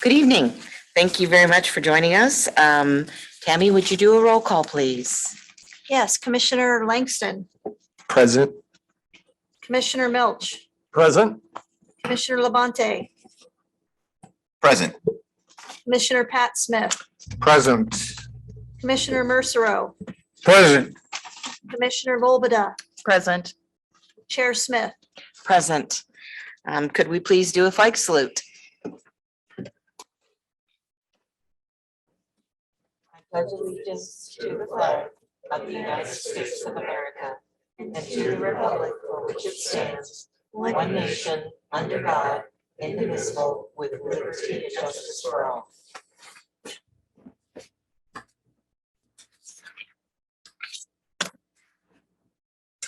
Good evening. Thank you very much for joining us. Tammy, would you do a roll call, please? Yes, Commissioner Langston, Present. Commissioner Milch, Present. Commissioner Labonte, Present. Commissioner Pat Smith, Present. Commissioner Mercero, Present. Commissioner Volbada, Present. Chair Smith. Present. Could we please do a flag salute? I pledge allegiance to the flag of the United States of America and to the republic for which it stands, one nation, under God, indivisible, with liberty and justice for all.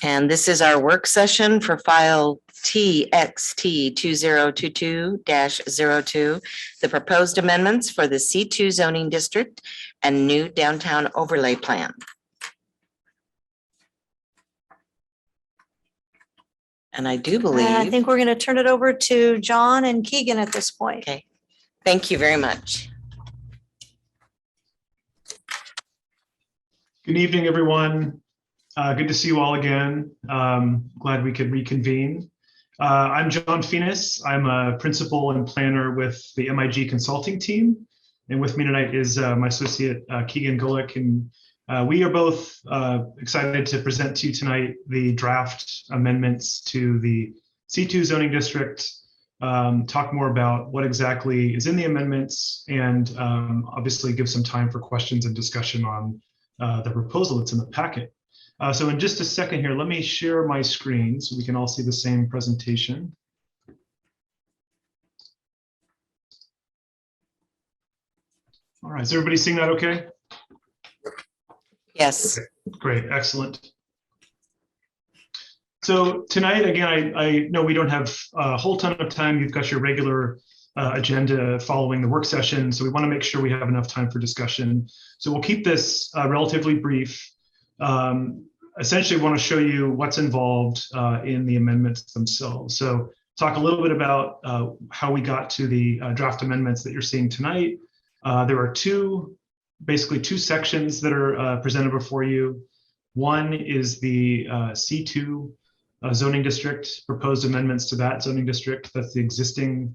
And this is our work session for file TXT 2022-02, the proposed amendments for the C2 zoning district and new downtown overlay plan. And I do And I believe, think we're going to turn it over to John and Keegan at this point. okay, thank you very much. Good evening, everyone. Good to see you all again. Glad we could reconvene. I'm John Phoenix. I'm a principal and planner with the MIG consulting team. And with me tonight is my associate, Keegan Golick. And we are both excited to present to you tonight the draft amendments to the C2 zoning district, talk more about what exactly is in the amendments, and obviously give some time for questions and discussion on the proposal that's in the packet. So in just a second here, let me share my screen so we can all see the same presentation. All right, is everybody seeing that okay? Yes. Okay, great, excellent. So tonight, again, I know we don't have a whole ton of time. You've got your regular agenda following the work session, so we want to make sure we have enough time for discussion. So we'll keep this relatively brief. Essentially want to show you what's involved in the amendments themselves. So talk a little bit about how we got to the draft amendments that you're seeing tonight. There are basically two sections that are presented before you. One is the C2 zoning district, proposed amendments to that zoning district. That's the existing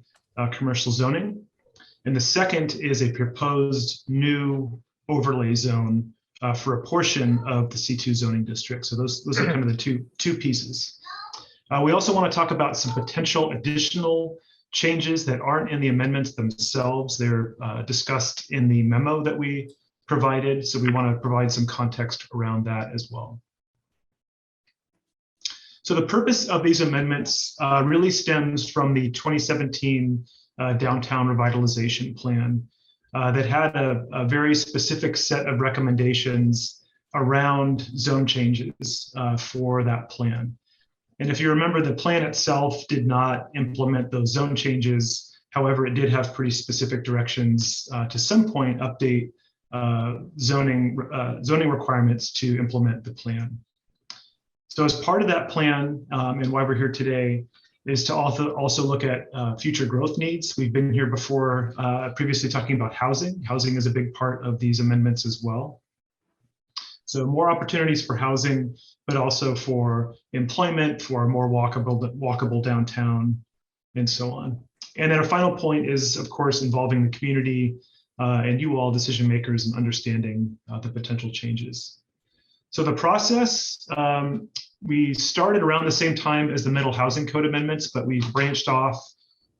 commercial zoning. And the second is a proposed new overlay zone for a portion of the C2 zoning district. So those are kind of the two pieces. We also want to talk about some potential additional changes that aren't in the amendments themselves. They're discussed in the memo that we provided. So we want to provide some context around that as well. So the purpose of these amendments really stems from the 2017 downtown revitalization plan. That had a very specific set of recommendations around zone changes for that plan. And if you remember, the plan itself did not implement those zone changes. However, it did have pretty specific directions to some point update zoning requirements to implement the plan. So as part of that plan, and why we're here today, is to also look at future growth needs. We've been here before, previously talking about housing. Housing is a big part of these amendments as well. So more opportunities for housing, but also for employment, for a more walkable downtown, and so on. And then a final point is, of course, involving the community and you all decision makers in understanding the potential changes. So the process, we started around the same time as the Middle Housing Code amendments, but we branched off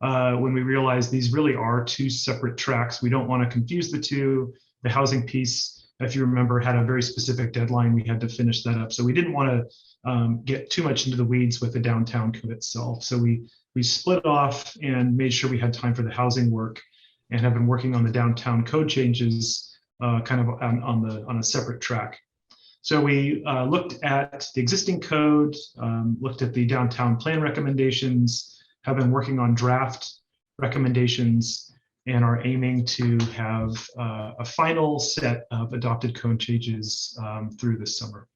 when we realized these really are two separate tracks. We don't want to confuse the two. The housing piece, if you remember, had a very specific deadline. We had to finish that up. So we didn't want to get too much into the weeds with the downtown code itself. So we split off and made sure we had time for the housing work, and have been working on the downtown code changes kind of on a separate track. So we looked at the existing code, looked at the downtown plan recommendations, have been working on draft recommendations, and are aiming to have a final set of adopted code changes through this summer.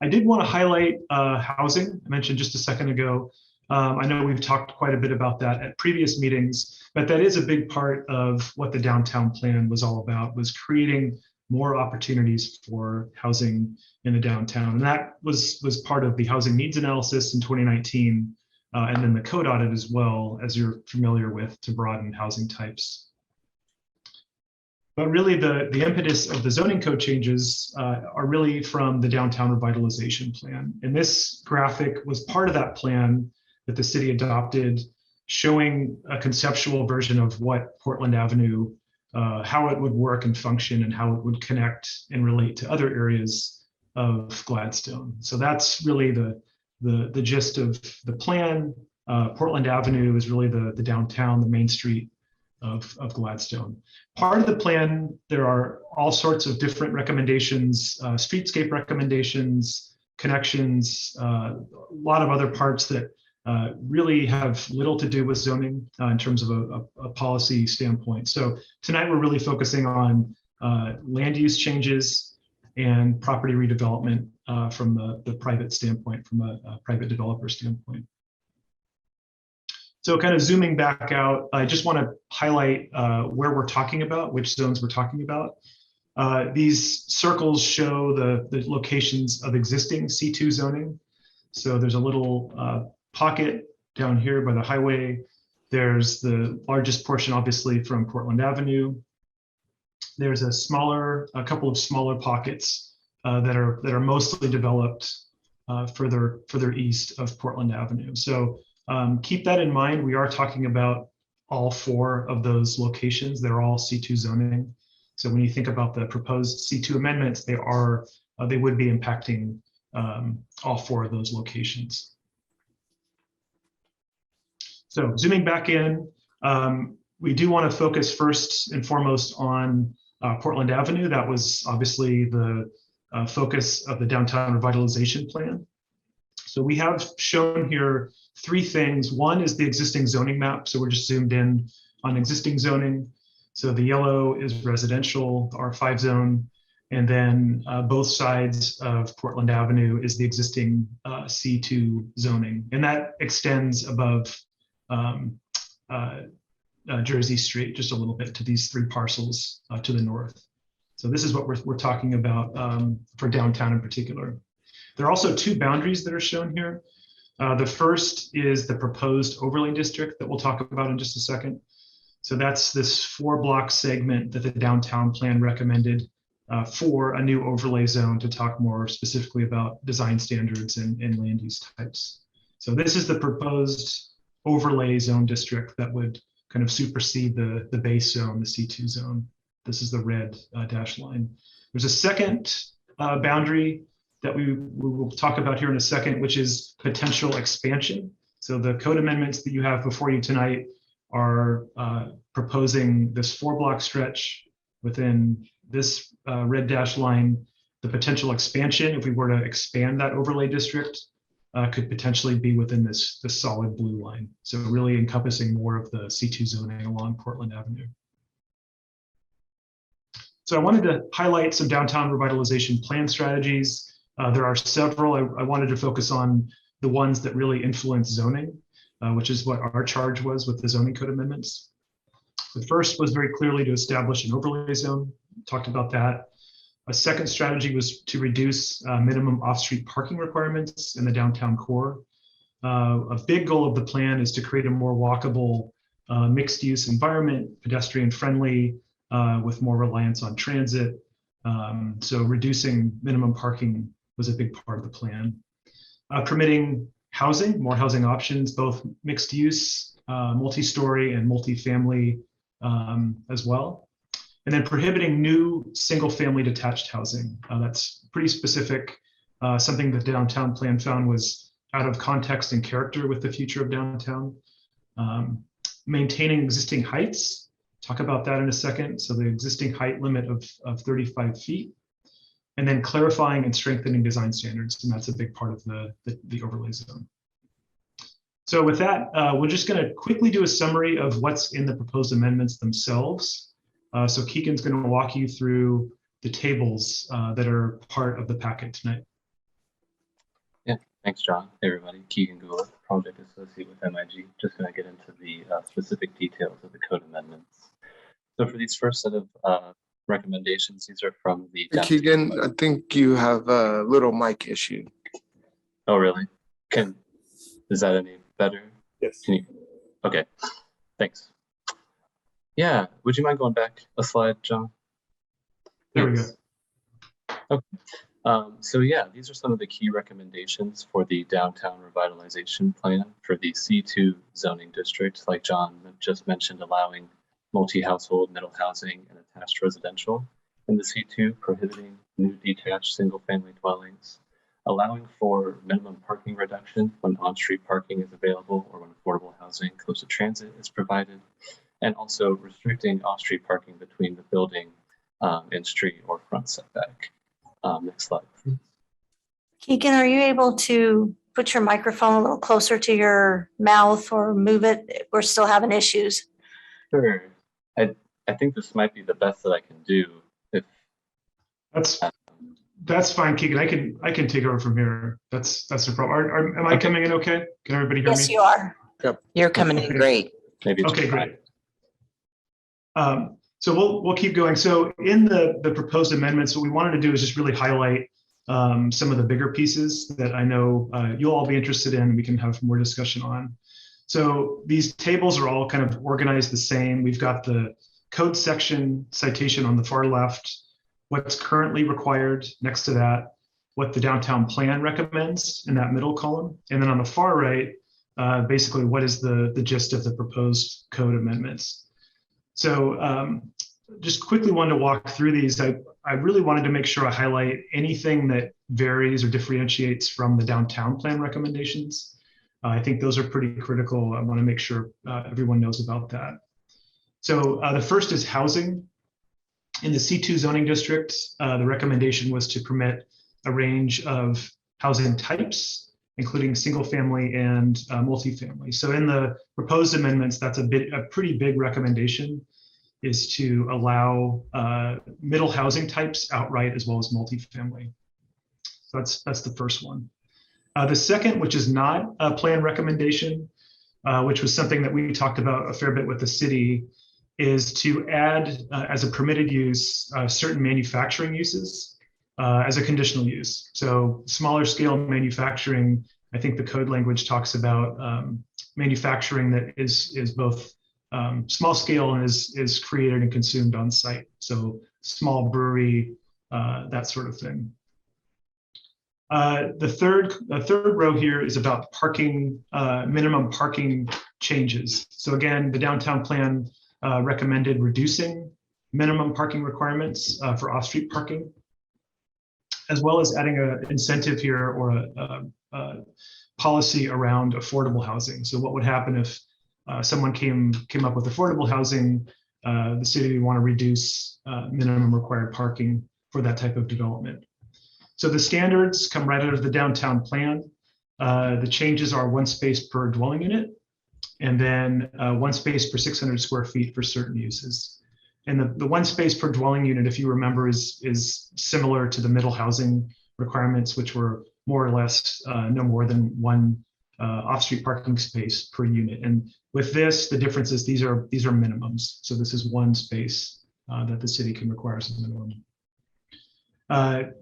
I did want to highlight housing. I mentioned just a second ago, I know we've talked quite a bit about that at previous meetings, but that is a big part of what the downtown plan was all about, was creating more opportunities for housing in the downtown. And that was part of the housing needs analysis in 2019, and then the code audit as well, as you're familiar with, to broaden housing types. But really the impetus of the zoning code changes are really from the downtown revitalization plan. And this graphic was part of that plan that the city adopted, showing a conceptual version of what Portland Avenue, how it would work and function, and how it would connect and relate to other areas of Gladstone. So that's really the gist of the plan. Portland Avenue is really the downtown, the main street of Gladstone. Part of the plan, there are all sorts of different recommendations, streetscape recommendations, connections, a lot of other parts that really have little to do with zoning in terms of a policy standpoint. So tonight we're really focusing on land use changes and property redevelopment from the private standpoint, from a private developer standpoint. So kind of zooming back out, I just want to highlight where we're talking about, which zones we're talking about. These circles show the locations of existing C2 zoning. So there's a little pocket down here by the highway. There's the largest portion, obviously, from Portland Avenue. There's a couple of smaller pockets that are mostly developed further east of Portland Avenue. So keep that in mind. We are talking about all 4 of those locations. They're all C2 zoning. So when you think about the proposed C2 amendments, they would be impacting all 4 of those locations. So zooming back in, we do want to focus first and foremost on Portland Avenue. That was obviously the focus of the downtown revitalization plan. So we have shown here 3 things. One is the existing zoning map. So we're just zoomed in on existing zoning. So the yellow is residential, the R5 zone, and then both sides of Portland Avenue is the existing C2 zoning. And that extends above Jersey Street just a little bit to these 3 parcels to the north. So this is what we're talking about for downtown in particular. There are also 2 boundaries that are shown here. The first is the proposed overlay district that we'll talk about in just a second. So that's this 4-block segment that the downtown plan recommended for a new overlay zone, to talk more specifically about design standards and land use types. So this is the proposed overlay zone district that would kind of supersede the base zone, the C2 zone. This is the red dashed line. There's a second boundary that we will talk about here in a second, which is potential expansion. So the code amendments that you have before you tonight are proposing this 4-block stretch within this red dashed line. The potential expansion, if we were to expand that overlay district, could potentially be within this solid blue line. So really encompassing more of the C2 zoning along Portland Avenue. So I wanted to highlight some downtown revitalization plan strategies. There are several. I wanted to focus on the ones that really influence zoning, which is what our charge was with the zoning code amendments. The first was very clearly to establish an overlay zone. Talked about that. A second strategy was to reduce minimum off-street parking requirements in the downtown core. A big goal of the plan is to create a more walkable, mixed-use environment, pedestrian-friendly, with more reliance on transit. So reducing minimum parking was a big part of the plan. Permitting housing, more housing options, both mixed-use, multi-story, and multifamily as well. And then prohibiting new single-family detached housing. That's pretty specific. Something that the downtown plan found was out of context and character with the future of downtown. Maintaining existing heights. Talk about that in a second. So the existing height limit of 35 feet. And then clarifying and strengthening design standards. And that's a big part of the overlay zone. So with that, we're just going to quickly do a summary of what's in the proposed amendments themselves. So Keegan's going to walk you through the tables that are part of the packet tonight. Yeah, thanks, John. Hey, everybody. Keegan Gould, project associate with MIG. Just going to get into the specific details of the code amendments. So for these first set of recommendations, these are from the. Keegan, I think you have a little mic issue. Oh, really? Is that any better? Yes. Okay, thanks. Yeah, would you mind going back a slide, John? There we go. Okay. So yeah, these are some of the key recommendations for the downtown revitalization plan for the C2 zoning district, like John just mentioned, allowing multi-household middle housing and attached residential, and the C2 prohibiting new detached single-family dwellings, allowing for minimum parking reduction when on-street parking is available or when affordable housing close to transit is provided, and also restricting off-street parking between the building and street or front setback. Next slide, please. Keegan, are you able to put your microphone a little closer to your mouth or move it? We're still having issues. Sure. I think this might be the best that I can do. If That's fine, Keegan. I can take over from here. That's no problem. Am I coming in okay? Can everybody hear me? Yes, you are. You're coming in great. maybe it's Okay, great. So we'll keep going. So in the proposed amendments, what we wanted to do is just really highlight some of the bigger pieces that I know you'll all be interested in. We can have more discussion on. So these tables are all kind of organized the same. We've got the code section citation on the far left, what's currently required next to that, what the downtown plan recommends in that middle column. And then on the far right, basically what is the gist of the proposed code amendments. So just quickly wanted to walk through these. I really wanted to make sure I highlight anything that varies or differentiates from the downtown plan recommendations. I think those are pretty critical. I want to make sure everyone knows about that. So the first is housing. In the C2 zoning district, the recommendation was to permit a range of housing types, including single family and multifamily. So in the proposed amendments, that's a pretty big recommendation, is to allow middle housing types outright as well as multifamily. So that's the first one. The second, which is not a plan recommendation, which was something that we talked about a fair bit with the city, is to add as a permitted use certain manufacturing uses as a conditional use. So smaller scale manufacturing, I think the code language talks about manufacturing that is both small scale and is created and consumed on site. So small brewery, that sort of thing. The third row here is about parking, minimum parking changes. So again, the downtown plan recommended reducing minimum parking requirements for off-street parking, as well as adding an incentive here or a policy around affordable housing. So what would happen if someone came up with affordable housing, the city would want to reduce minimum required parking for that type of development. So the standards come right out of the downtown plan. The changes are 1 space per dwelling unit, and then 1 space per 600 square feet for certain uses. And the 1 space per dwelling unit, if you remember, is similar to the middle housing requirements, which were more or less no more than 1 off-street parking space per unit. And with this, the difference is these are minimums. So this is 1 space that the city can require as a minimum.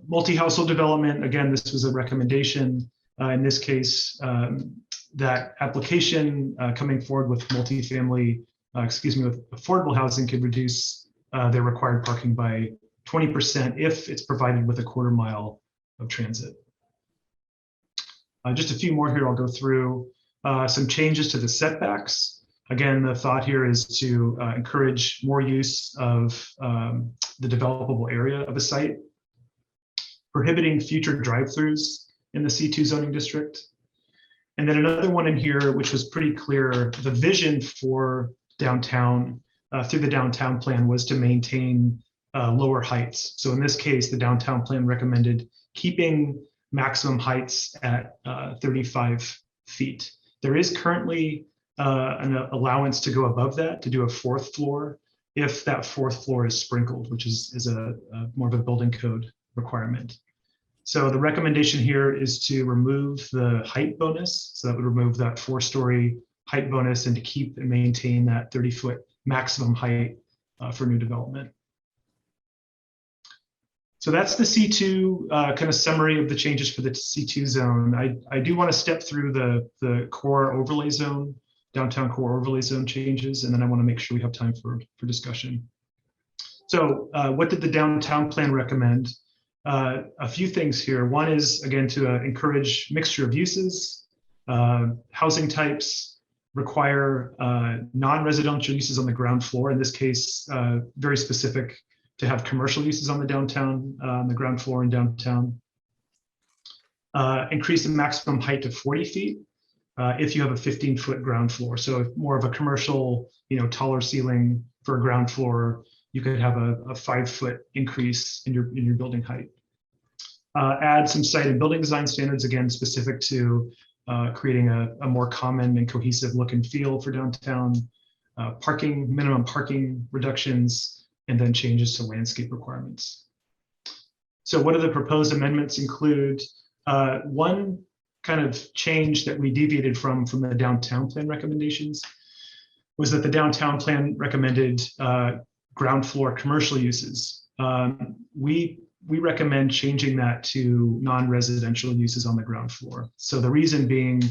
Multi-household development, again, this was a recommendation. In this case, that application coming forward with multifamily, with affordable housing could reduce their required parking by 20% if it's provided with a 1/4 mile of transit. Just a few more here I'll go through. Some changes to the setbacks. Again, the thought here is to encourage more use of the developable area of a site. Prohibiting future drive-throughs in the C2 zoning district. And then another one in here, which was pretty clear, the vision for downtown through the downtown plan was to maintain lower heights. So in this case, the downtown plan recommended keeping maximum heights at 35 feet. There is currently an allowance to go above that, to do a 4th floor, if that 4th floor is sprinkled, which is a more of a building code requirement. So the recommendation here is to remove the height bonus. So that would remove that 4-story height bonus and to keep and maintain that 30-foot maximum height for new development. So that's the C2 kind of summary of the changes for the C2 zone. I do want to step through the core overlay zone, downtown core overlay zone changes, and then I want to make sure we have time for discussion. So what did the downtown plan recommend? A few things here. One is, again, to encourage mixture of uses, housing types, require non-residential uses on the ground floor. In this case, very specific to have commercial uses on the downtown, on the ground floor in downtown. Increase the maximum height to 40 feet if you have a 15-foot ground floor. So more of a commercial, taller ceiling for a ground floor, you could have a 5-foot increase in your building height. Add some site and building design standards, again, specific to creating a more common and cohesive look and feel for downtown. Minimum parking reductions, and then changes to landscape requirements. So what do the proposed amendments include? One kind of change that we deviated from the downtown plan recommendations was that the downtown plan recommended ground floor commercial uses. We recommend changing that to non-residential uses on the ground floor. So the reason being,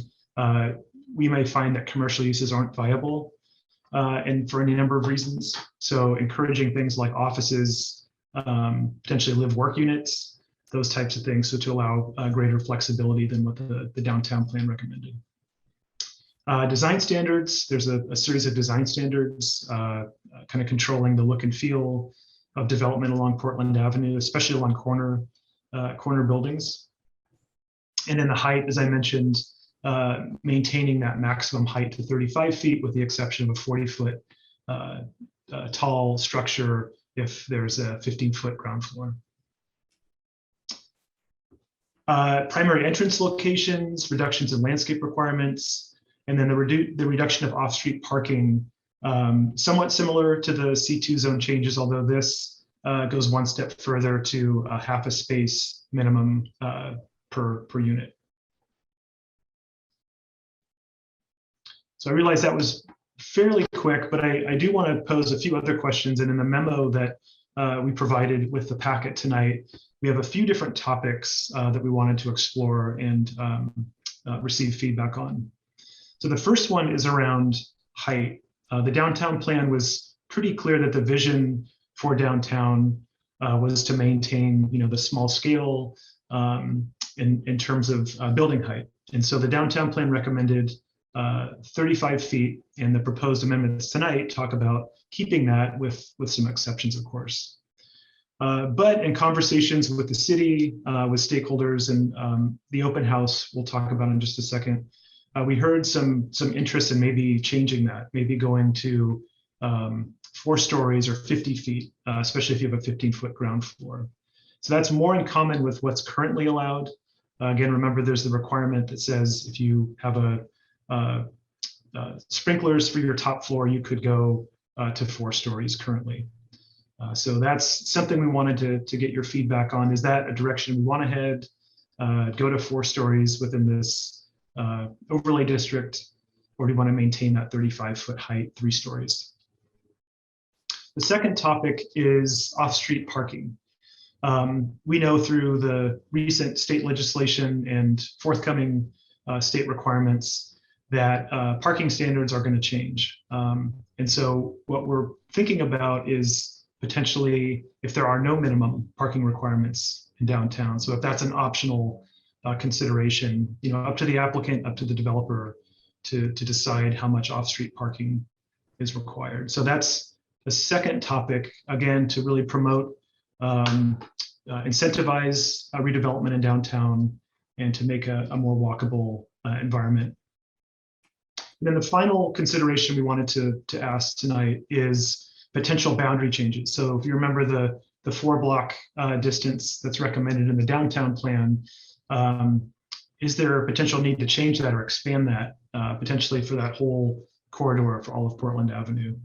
we may find that commercial uses aren't viable and for any number of reasons. So encouraging things like offices, potentially live-work units, those types of things, so to allow greater flexibility than what the downtown plan recommended. Design standards, there's a series of design standards kind of controlling the look and feel of development along Portland Avenue, especially along corner buildings. And then the height, as I mentioned, maintaining that maximum height to 35 feet with the exception of a 40-foot tall structure if there's a 15-foot ground floor. Primary entrance locations, reductions in landscape requirements, and then the reduction of off-street parking, somewhat similar to the C2 zone changes, although this goes one step further to half a space minimum per unit. So I realize that was fairly quick, but I do want to pose a few other questions. And in the memo that we provided with the packet tonight, we have a few different topics that we wanted to explore and receive feedback on. So the first one is around height. The downtown plan was pretty clear that the vision for downtown was to maintain, the small scale in terms of building height. And so the downtown plan recommended 35 feet, and the proposed amendments tonight talk about keeping that with some exceptions, of course. But in conversations with the city, with stakeholders, and the open house we'll talk about in just a second, we heard some interest in maybe changing that, maybe going to 4 stories or 50 feet, especially if you have a 15-foot ground floor. So that's more in common with what's currently allowed. Again, remember there's the requirement that says if you have sprinklers for your top floor, you could go to 4 stories currently. So that's something we wanted to get your feedback on. Is that a direction we want to head? Go to 4 stories within this overlay district, or do you want to maintain that 35-foot height, 3 stories? The second topic is off-street parking. We know through the recent state legislation and forthcoming state requirements that parking standards are going to change. And so what we're thinking about is potentially if there are no minimum parking requirements in downtown. So if that's an optional consideration, up to the applicant, up to the developer to decide how much off-street parking is required. So that's the second topic, again, to really promote, incentivize redevelopment in downtown and to make a more walkable environment. And then the final consideration we wanted to ask tonight is potential boundary changes. So if you remember the 4-block distance that's recommended in the downtown plan, is there a potential need to change that or expand that potentially for that whole corridor for all of Portland Avenue?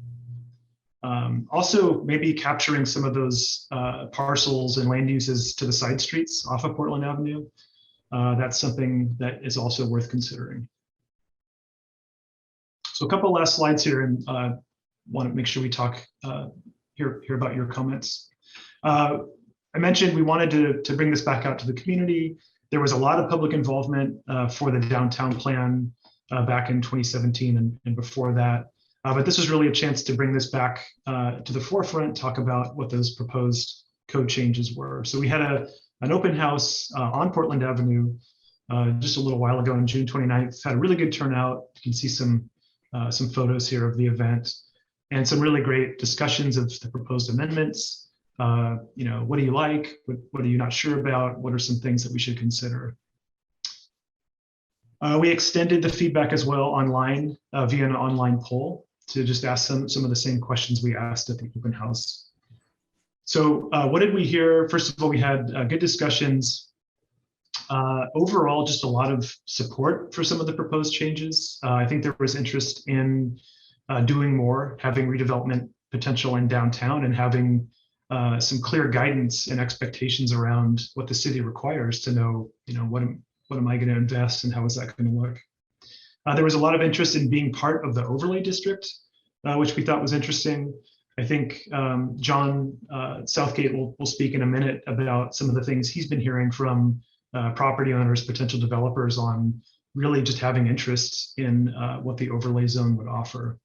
Also, maybe capturing some of those parcels and land uses to the side streets off of Portland Avenue. That's something that is also worth considering. So a couple last slides here, and want to make sure we talk hear about your comments. I mentioned we wanted to bring this back out to the community. There was a lot of public involvement for the downtown plan back in 2017 and before that. But this is really a chance to bring this back to the forefront, talk about what those proposed code changes were. So we had an open house on Portland Avenue just a little while ago on June 29th. Had a really good turnout. You can see some photos here of the event and some really great discussions of the proposed amendments. What do you like? What are you not sure about? What are some things that we should consider? We extended the feedback as well online via an online poll to just ask some of the same questions we asked at the open house. So what did we hear? First of all, we had good discussions. Overall, just a lot of support for some of the proposed changes. I think there was interest in doing more, having redevelopment potential in downtown and having some clear guidance and expectations around what the city requires to know, what am I going to invest and how is that going to look? There was a lot of interest in being part of the overlay district, which we thought was interesting. I think John Southgate will speak in a minute about some of the things he's been hearing from property owners, potential developers on really just having interest in what the overlay zone would offer.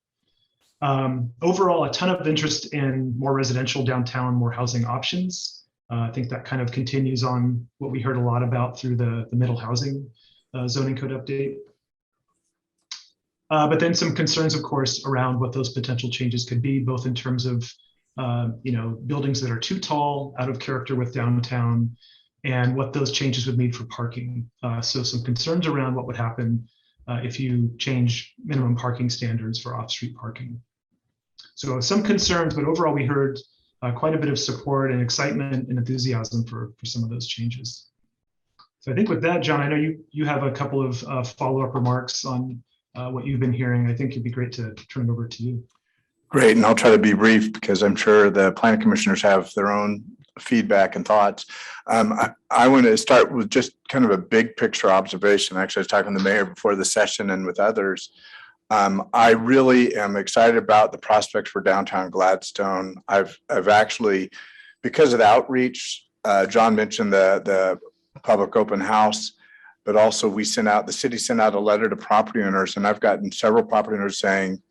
Overall, a ton of interest in more residential downtown, more housing options. I think that kind of continues on what we heard a lot about through the middle housing zoning code update. But then some concerns, of course, around what those potential changes could be, both in terms of buildings that are too tall, out of character with downtown, and what those changes would mean for parking. So some concerns around what would happen if you change minimum parking standards for off-street parking. So some concerns, but overall we heard quite a bit of support and excitement and enthusiasm for some of those changes. So I think with that, John, I know you have a couple of follow-up remarks on what you've been hearing. I think it'd be great to turn it over to you. Great, and I'll try to be brief because I'm sure the planning commissioners have their own feedback and thoughts. I want to start with just kind of a big picture observation. Actually, I was talking to the mayor before the session and with others. I really am excited about the prospects for downtown Gladstone. I've actually, because of the outreach, John mentioned the public open house, but also the city sent out a letter to property owners, and I've gotten several property owners saying,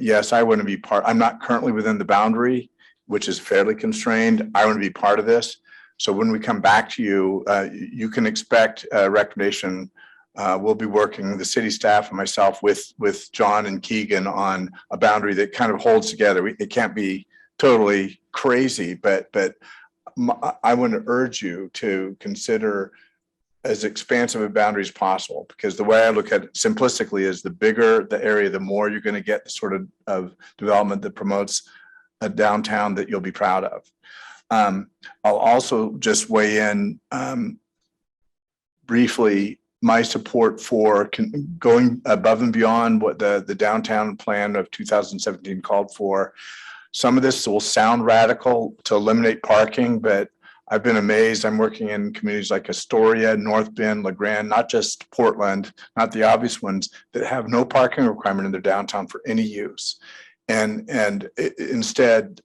yes, I want to be part. I'm not currently within the boundary, which is fairly constrained. I want to be part of this. So when we come back to you, you can expect a recommendation. We'll be working, the city staff and myself, with John and Keegan on a boundary that kind of holds together. It can't be totally crazy, but I want to urge you to consider as expansive a boundary as possible, because the way I look at it simplistically is the bigger the area, the more you're going to get the sort of development that promotes a downtown that you'll be proud of. I'll also just weigh in briefly my support for going above and beyond what the downtown plan of 2017 called for. Some of this will sound radical to eliminate parking, but I've been amazed. I'm working in communities like Astoria, North Bend, LeGrand, not just Portland, not the obvious ones, that have no parking requirement in their downtown for any use. And instead,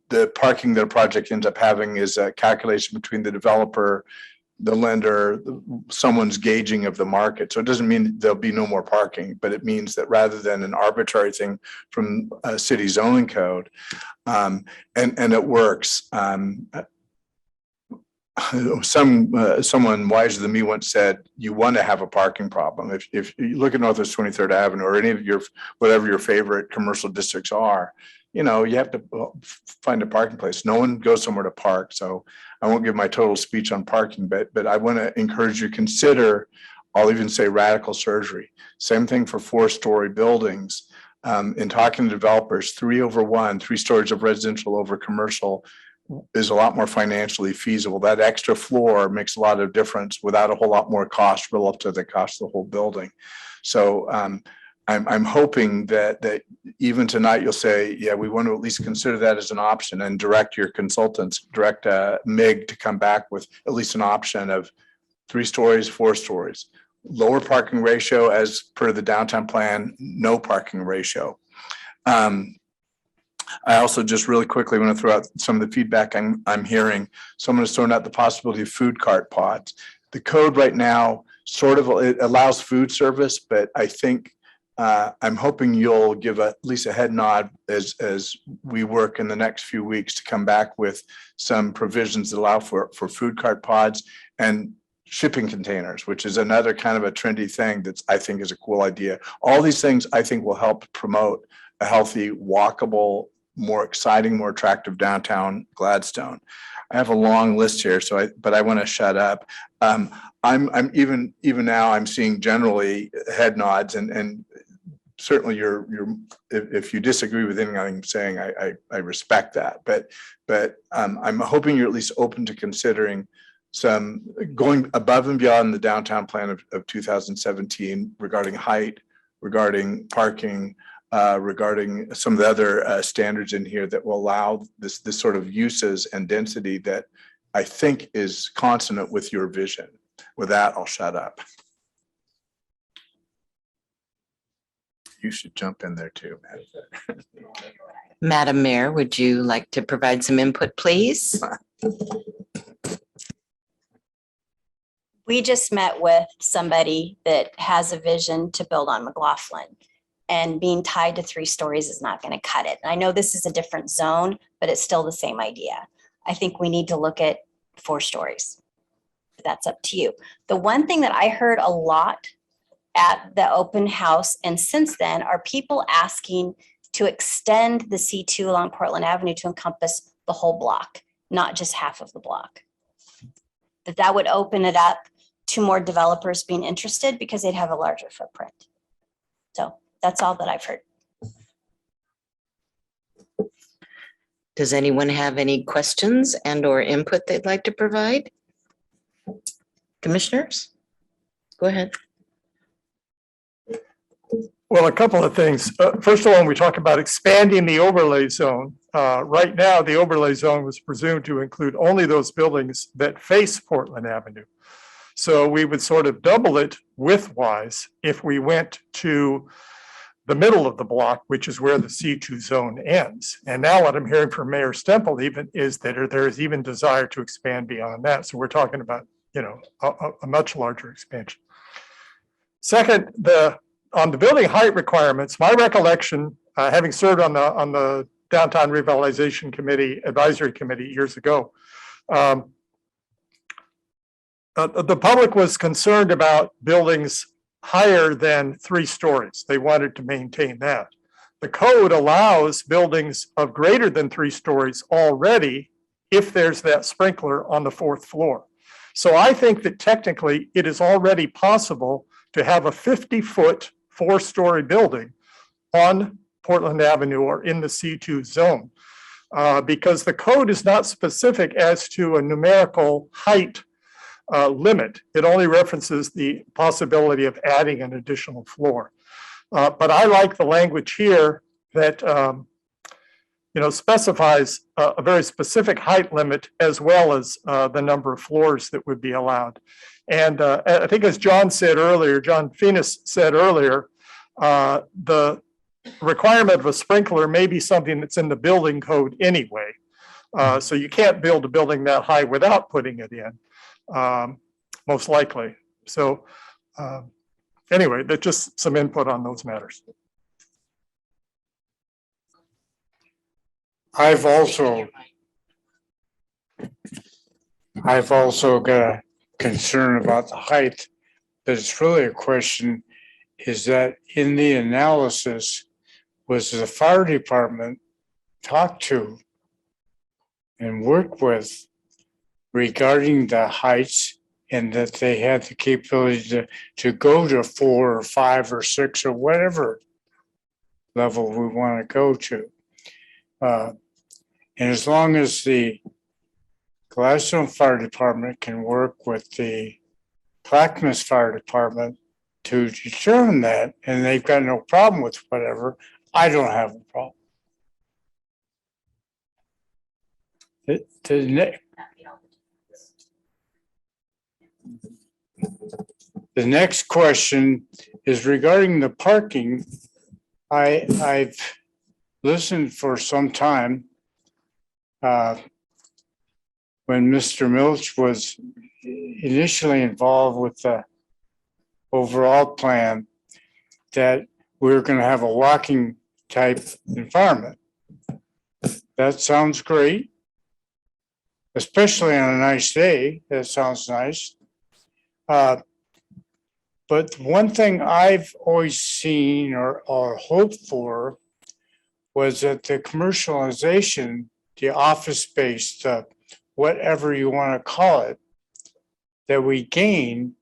the parking that a project ends up having is a calculation between the developer, the lender, someone's gauging of the market. So it doesn't mean there'll be no more parking, but it means that rather than an arbitrary thing from a city zoning code, and it works. Someone wiser than me once said, you want to have a parking problem. If you look at Northwest 23rd Avenue or any of whatever your favorite commercial districts are, you have to find a parking place. No one goes somewhere to park. So I won't give my total speech on parking, but I want to encourage you to consider, I'll even say radical surgery. Same thing for 4-story buildings. In talking to developers, 3/1, 3 stories of residential over commercial is a lot more financially feasible. That extra floor makes a lot of difference without a whole lot more cost relative to the cost of the whole building. So I'm hoping that even tonight you'll say, yeah, we want to at least consider that as an option and direct your consultants, direct MIG to come back with at least an option of 3 stories, 4 stories, lower parking ratio as per the downtown plan, no parking ratio. I also just really quickly want to throw out some of the feedback I'm hearing. Someone is throwing out the possibility of food cart pods. The code right now sort of, it allows food service, but I think I'm hoping you'll give at least a head nod as we work in the next few weeks to come back with some provisions that allow for food cart pods and shipping containers, which is another kind of a trendy thing that's I think is a cool idea. All these things I think will help promote a healthy, walkable, more exciting, more attractive downtown Gladstone. I have a long list here, but I want to shut up. I'm even now I'm seeing generally head nods and certainly if you disagree with anything I'm saying, I respect that. But I'm hoping you're at least open to considering some going above and beyond the downtown plan of 2017 regarding height, regarding parking, regarding some of the other standards in here that will allow this sort of uses and density that I think is consonant with your vision. With that, I'll shut up. You should jump in there too, man. Madam Mayor, would you like to provide some input, please? We just met with somebody that has a vision to build on McLaughlin, and being tied to 3 stories is not going to cut it. And I know this is a different zone, but it's still the same idea. I think we need to look at 4 stories. That's up to you. The one thing that I heard a lot at the open house and since then are people asking to extend the C2 along Portland Avenue to encompass the whole block, not just half of the block. That would open it up to more developers being interested because they'd have a larger footprint. So that's all that I've heard. Does anyone have any questions and or input they'd like to provide? Commissioners, go ahead. Well, a couple of things. First of all, when we talk about expanding the overlay zone, right now the overlay zone was presumed to include only those buildings that face Portland Avenue. So we would sort of double it widthwise if we went to the middle of the block, which is where the C2 zone ends. And now what I'm hearing from Mayor Stemple even is that there is even desire to expand beyond that. So we're talking about, you know, a much larger expansion. Second, on the building height requirements, my recollection, having served on the Downtown Revitalization Committee Advisory Committee years ago, the public was concerned about buildings higher than 3 stories. They wanted to maintain that. The code allows buildings of greater than 3 stories already if there's that sprinkler on the 4th floor. So I think that technically it is already possible to have a 50-foot 4-story building on Portland Avenue or in the C2 zone because the code is not specific as to a numerical height limit. It only references the possibility of adding an additional floor. But I like the language here that specifies a very specific height limit as well as the number of floors that would be allowed. And I think as John said earlier, John Phoenix said earlier, the requirement of a sprinkler may be something that's in the building code anyway. So you can't build a building that high without putting it in, most likely. So anyway, that's just some input on those matters. I've also got a concern about the height, but it's really a question is that in the analysis, was the fire department talked to and worked with regarding the heights and that they had the capability to go to 4 or 5 or 6 or whatever level we want to go to. And as long as the Gladstone Fire Department can work with the Clackamas Fire Department to determine that, and they've got no problem with whatever, I don't have a problem. The next question is regarding the parking. I've listened for some time. When Mr. Milch was initially involved with the overall plan, that we were going to have a walking type environment. That sounds great, especially on a nice day. That sounds nice. But one thing I've always seen or hoped for was that the commercialization, the office space, the whatever you want to call it, that we gain,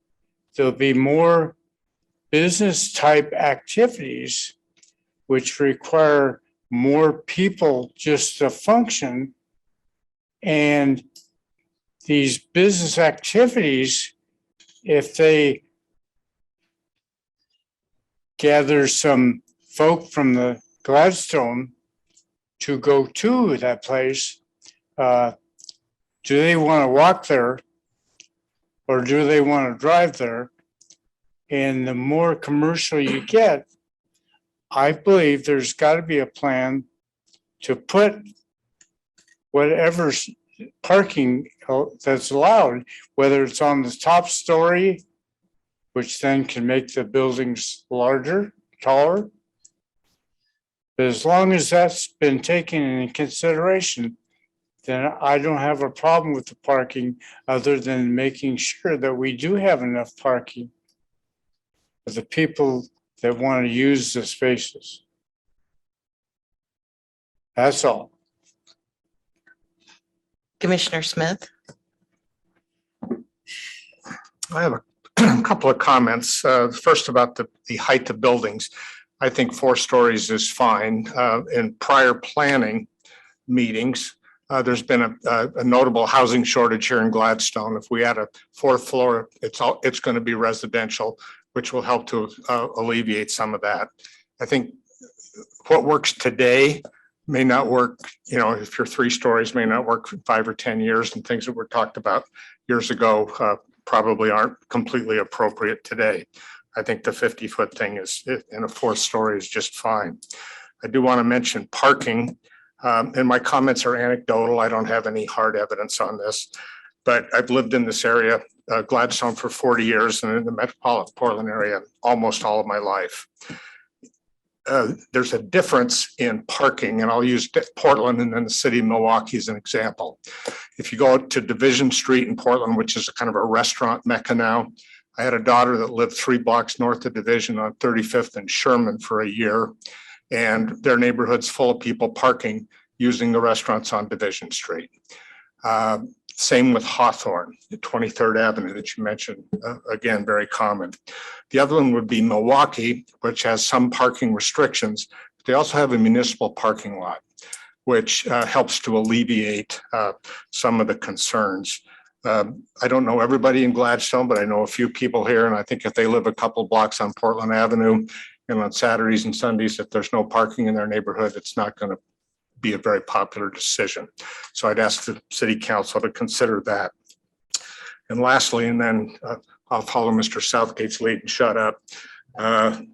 there'll be more business type activities which require more people just to function. And these business activities, if they gather some folk from the Gladstone to go to that place, do they want to walk there or do they want to drive there? And the more commercial you get, I believe there's got to be a plan to put whatever parking that's allowed, whether it's on the top story, which then can make the buildings larger, taller. But as long as that's been taken into consideration, then I don't have a problem with the parking other than making sure that we do have enough parking for the people that want to use the spaces. That's all. Commissioner Smith? I have a couple of comments. First about the height of buildings. I think 4 stories is fine. In prior planning meetings, there's been a notable housing shortage here in Gladstone. If we add a 4th floor, it's going to be residential, which will help to alleviate some of that. I think what works today may not work, if you're 3 stories, may not work for 5 or 10 years, and things that were talked about years ago probably aren't completely appropriate today. I think the 50-foot thing in a 4th story is just fine. I do want to mention parking. And my comments are anecdotal. I don't have any hard evidence on this, but I've lived in this area, Gladstone, for 40 years and in the metropolitan Portland area almost all of my life. There's a difference in parking, and I'll use Portland and then the city of Milwaukee as an example. If you go to Division Street in Portland, which is a kind of a restaurant mecca now, I had a daughter that lived 3 blocks north of Division on 35th and Sherman for a year. And their neighborhood's full of people parking using the restaurants on Division Street. Same with Hawthorne, the 23rd Avenue that you mentioned, again, very common. The other one would be Milwaukee, which has some parking restrictions. They also have a municipal parking lot, which helps to alleviate some of the concerns. I don't know everybody in Gladstone, but I know a few people here. And I think if they live a couple blocks on Portland Avenue, and on Saturdays and Sundays, if there's no parking in their neighborhood, it's not going to be a very popular decision. So I'd ask the city council to consider that. And lastly, and then I'll follow Mr. Southgate's lead and shut up. I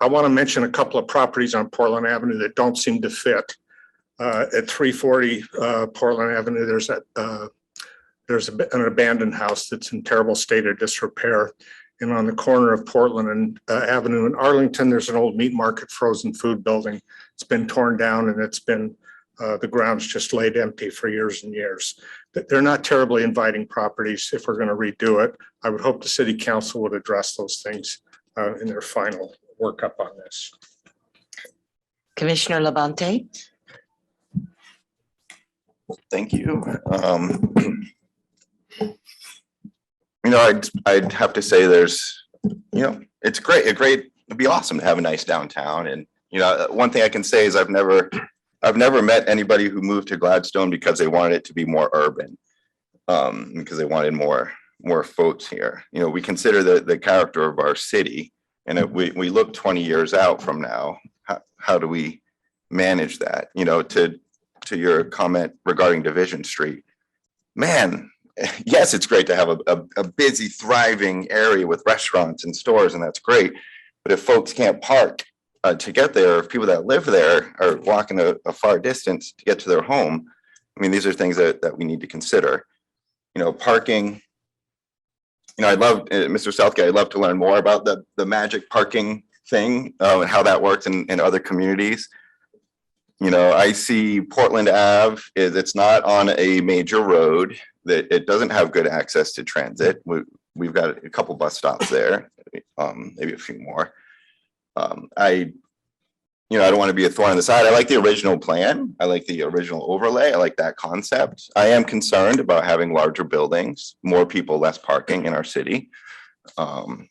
want to mention a couple of properties on Portland Avenue that don't seem to fit. At 340 Portland Avenue, there's an abandoned house that's in terrible state of disrepair. And on the corner of Portland and Avenue in Arlington, there's an old meat market frozen food building. It's been torn down and it's been, the ground's just laid empty for years and years. They're not terribly inviting properties if we're going to redo it. I would hope the city council would address those things in their final workup on this. Commissioner Labonte? Thank you. I'd have to say there's, it's great. It'd be awesome to have a nice downtown. And, one thing I can say is I've never met anybody who moved to Gladstone because they wanted it to be more urban, because they wanted more more votes here. You know, we consider the character of our city, and if we look 20 years out from now, how do we manage that? You know, to your comment regarding Division Street, man, yes, it's great to have a busy, thriving area with restaurants and stores, and that's great. But if folks can't park to get there, if people that live there are walking a far distance to get to their home, I mean, these are things that we need to consider. You know, parking. You know, I'd love, Mr. Southgate, I'd love to learn more about the magic parking thing and how that works in other communities. You know, I see Portland Ave it's not on a major road, that it doesn't have good access to transit. We've got a couple bus stops there, maybe a few more. I don't want to be a thorn in the side. I like the original plan. I like the original overlay. I like that concept. I am concerned about having larger buildings, more people, less parking in our city. I'm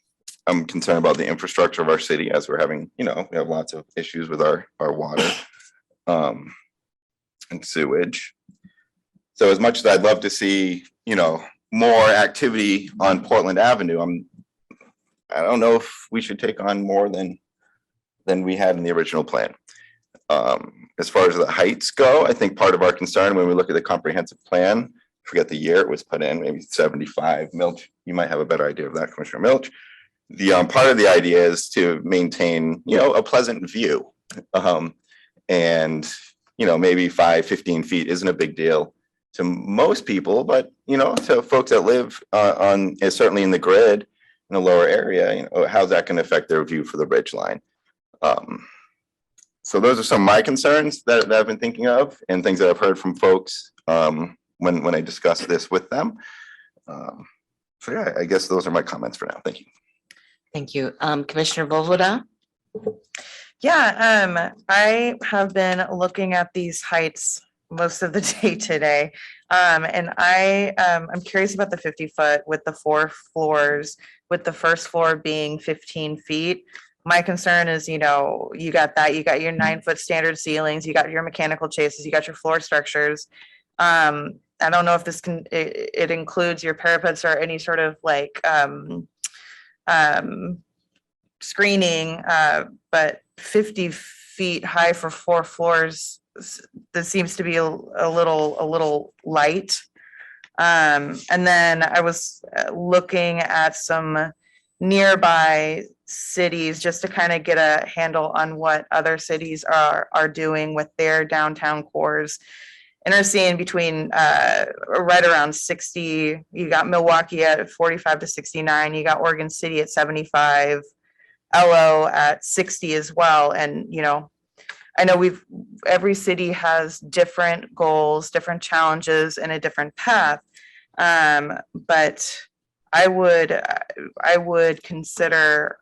concerned about the infrastructure of our city as we're having, we have lots of issues with our water and sewage. So as much as I'd love to see, more activity on Portland Avenue, I don't know if we should take on more than we had in the original plan. As far as the heights go, I think part of our concern when we look at the comprehensive plan, forget the year it was put in, maybe 75. Milch, you might have a better idea of that, Commissioner Milch. The part of the idea is to maintain, a pleasant view. And maybe 15 feet isn't a big deal to most people, but to folks that live certainly in the grid in the lower area, how's that going to affect their view for the ridge line? So those are some of my concerns that I've been thinking of and things that I've heard from folks when I discuss this with them. So yeah, I guess those are my comments for now. Thank you. Thank you. Commissioner Volvoda? Yeah, I have been looking at these heights most of the day today. And I'm curious about the 50-foot with the 4 floors, with the first floor being 15 feet. My concern is, you got your 9-foot standard ceilings, you got your mechanical chases, you got your floor structures. I don't know if this it includes your parapets or any sort of like screening, but 50 feet high for 4 floors, this seems to be a little light. And then I was looking at some nearby cities just to kind of get a handle on what other cities are doing with their downtown cores. And are seeing between right around 60. You got Milwaukee at 45 to 69. You got Oregon City at 75. LO at 60 as well. And I know every city has different goals, different challenges, and a different path. But I would consider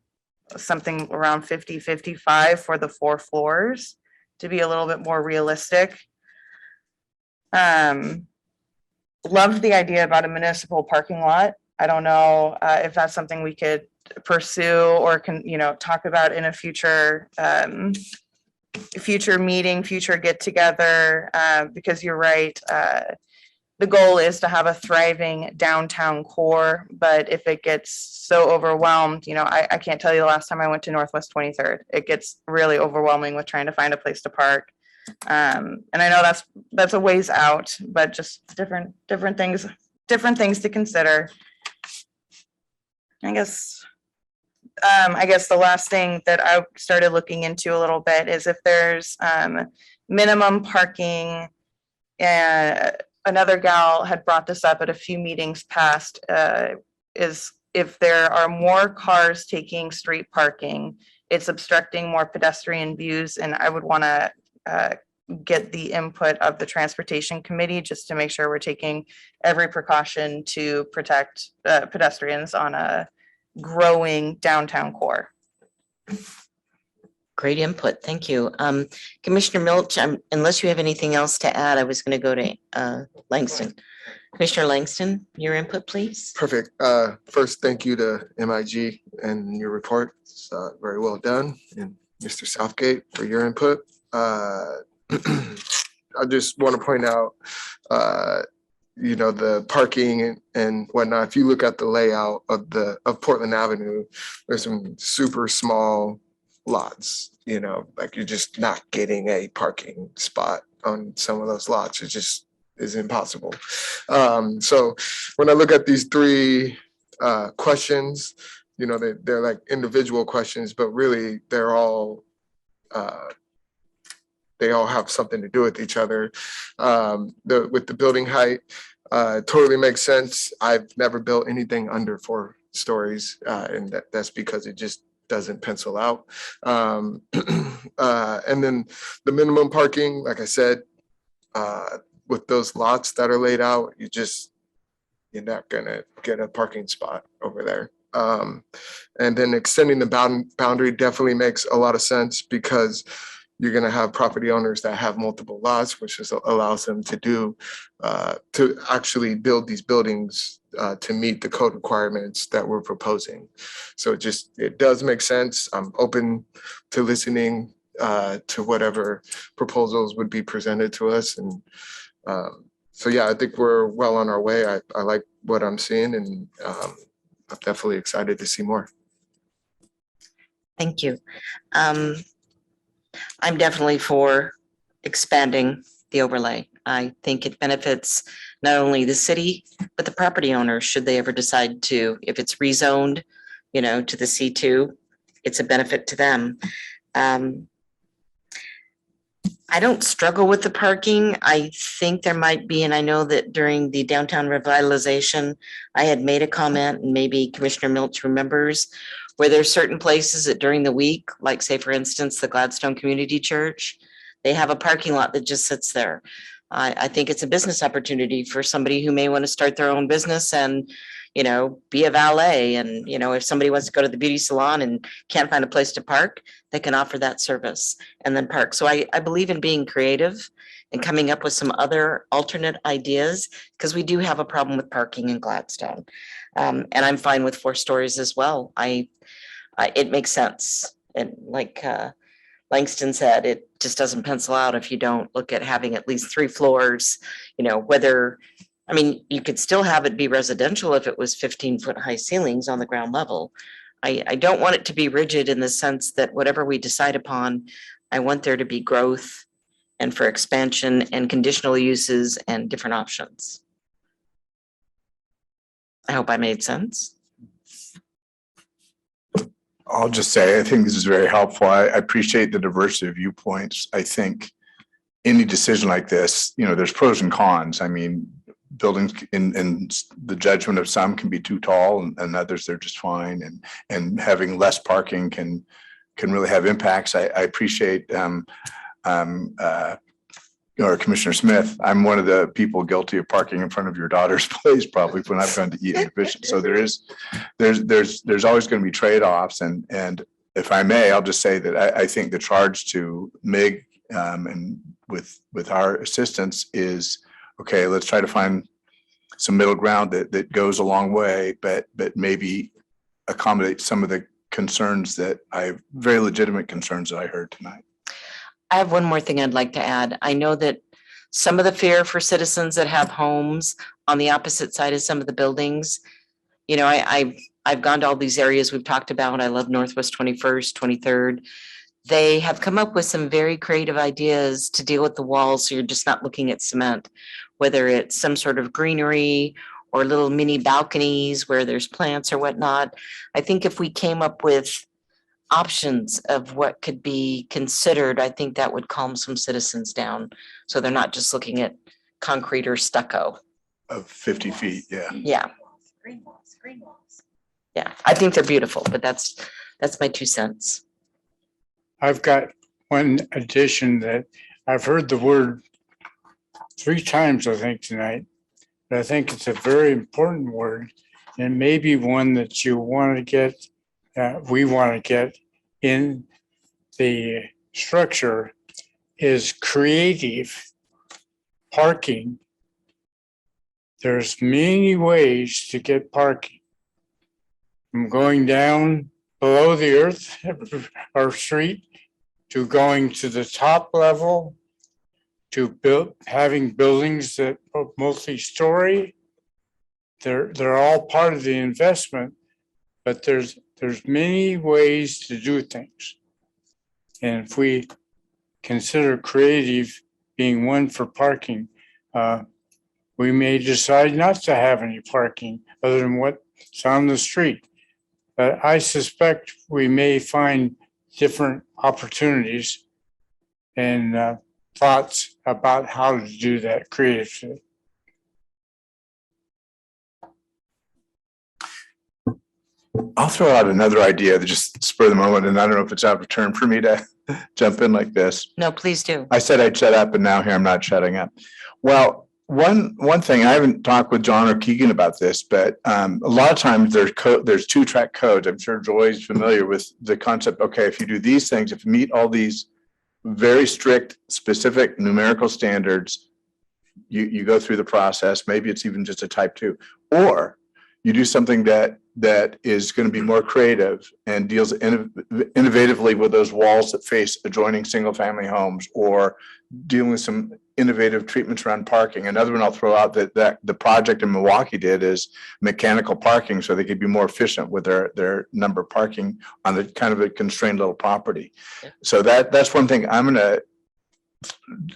something around 50, 55 for the 4 floors to be a little bit more realistic. Loved the idea about a municipal parking lot. I don't know if that's something we could pursue or can, talk about in a future meeting, future get together, because you're right. The goal is to have a thriving downtown core, but if it gets so overwhelmed, I can't tell you the last time I went to Northwest 23rd. It gets really overwhelming with trying to find a place to park. And I know that's a ways out, but just different things to consider. I guess the last thing that I started looking into a little bit is if there's minimum parking. Another gal had brought this up at a few meetings past, is if there are more cars taking street parking, it's obstructing more pedestrian views. And I would want to get the input of the transportation committee just to make sure we're taking every precaution to protect pedestrians on a growing downtown core. Great input. Thank you. Commissioner Milch, unless you have anything else to add, I was going to go to Langston. Commissioner Langston, your input, please. Perfect. First, thank you to MIG and your report. It's very well done. And Mr. Southgate for your input. I just want to point out you know, the parking and whatnot. If you look at the layout of Portland Avenue, there's some super small lots, you know, like you're just not getting a parking spot on some of those lots. It just is impossible. So when I look at these three questions, you know, they're like individual questions, but really they all have something to do with each other. With the building height, totally makes sense. I've never built anything under 4 stories, and that's because it just doesn't pencil out. And then the minimum parking, like I said, with those lots that are laid out, you're not gonna get a parking spot over there. And then extending the boundary definitely makes a lot of sense because you're going to have property owners that have multiple lots, which allows them to actually build these buildings to meet the code requirements that we're proposing. So it does make sense. I'm open to listening to whatever proposals would be presented to us. And so, yeah, I think we're well on our way. I like what I'm seeing, and I'm definitely excited to see more. Thank you. I'm definitely for expanding the overlay. I think it benefits not only the city, but the property owner, should they ever decide to, if it's rezoned, you know, to the C2, it's a benefit to them. I don't struggle with the parking. I think there might be, and I know that during the downtown revitalization, I had made a comment, and maybe Commissioner Milch remembers, where there's certain places that during the week, like say, for instance, the Gladstone Community Church, they have a parking lot that just sits there. I think it's a business opportunity for somebody who may want to start their own business and, you know, be a valet. And, you know, if somebody wants to go to the beauty salon and can't find a place to park, they can offer that service and then park. So I believe in being creative and coming up with some other alternate ideas, because we do have a problem with parking in Gladstone. And I'm fine with 4 stories as well. It makes sense. And like Langston said, it just doesn't pencil out if you don't look at having at least 3 floors, you know, I mean, you could still have it be residential if it was 15-foot high ceilings on the ground level. I don't want it to be rigid in the sense that whatever we decide upon, I want there to be growth and for expansion and conditional uses and different options. I hope I made sense. I'll just say, I think this is very helpful. I appreciate the diversity of viewpoints. I think any decision like this, you know, there's pros and cons. I mean, buildings in the judgment of some can be too tall, and others they're just fine. And having less parking can really have impacts. I appreciate or Commissioner Smith, I'm one of the people guilty of parking in front of your daughter's place, probably when I've gone to eat in the Bishop. So there's always going to be trade-offs. And if I may, I'll just say that I think the charge to MIG and with our assistance is, okay, let's try to find some middle ground that goes a long way, but maybe accommodate some of the concerns very legitimate concerns that I heard tonight. I have one more thing I'd like to add. I know that some of the fear for citizens that have homes on the opposite side of some of the buildings, you know, I've gone to all these areas we've talked about. I love Northwest 21st, 23rd. They have come up with some very creative ideas to deal with the walls, so you're just not looking at cement, whether it's some sort of greenery or little mini balconies where there's plants or whatnot. I think if we came up with options of what could be considered, I think that would calm some citizens down. So they're not just looking at concrete or stucco. Of 50 feet, yeah. Yeah. Green walls. Yeah, I think they're beautiful, but that's my 2 cents. I've got one addition that I've heard the word 3 times, I think, tonight. But I think it's a very important word, and maybe one that you want to get, we want to get in the structure, is creative parking. There's many ways to get parking. From going down below the earth or street to going to the top level to having buildings that are multi-story. They're all part of the investment, but there's many ways to do things. And if we consider creative being one for parking, we may decide not to have any parking other than what's on the street. But I suspect we may find different opportunities and thoughts about how to do that creatively. I'll throw out another idea that just spur of the moment, and I don't know if it's out of turn for me to jump in like this. No, please do. I said I'd shut up, and now here I'm not shutting up. Well, one thing, I haven't talked with John or Keegan about this, but a lot of times there's two-track codes. I'm sure Joy's familiar with the concept. Okay, if you do these things, if you meet all these very strict, specific numerical standards, you go through the process. Maybe it's even just a type 2, or you do something that is going to be more creative and deals innovatively with those walls that face adjoining single-family homes, or dealing with some innovative treatments around parking. Another one I'll throw out that the project in Milwaukee did is mechanical parking, so they could be more efficient with their number of parking on the kind of a constrained little property. So that's one thing I'm going to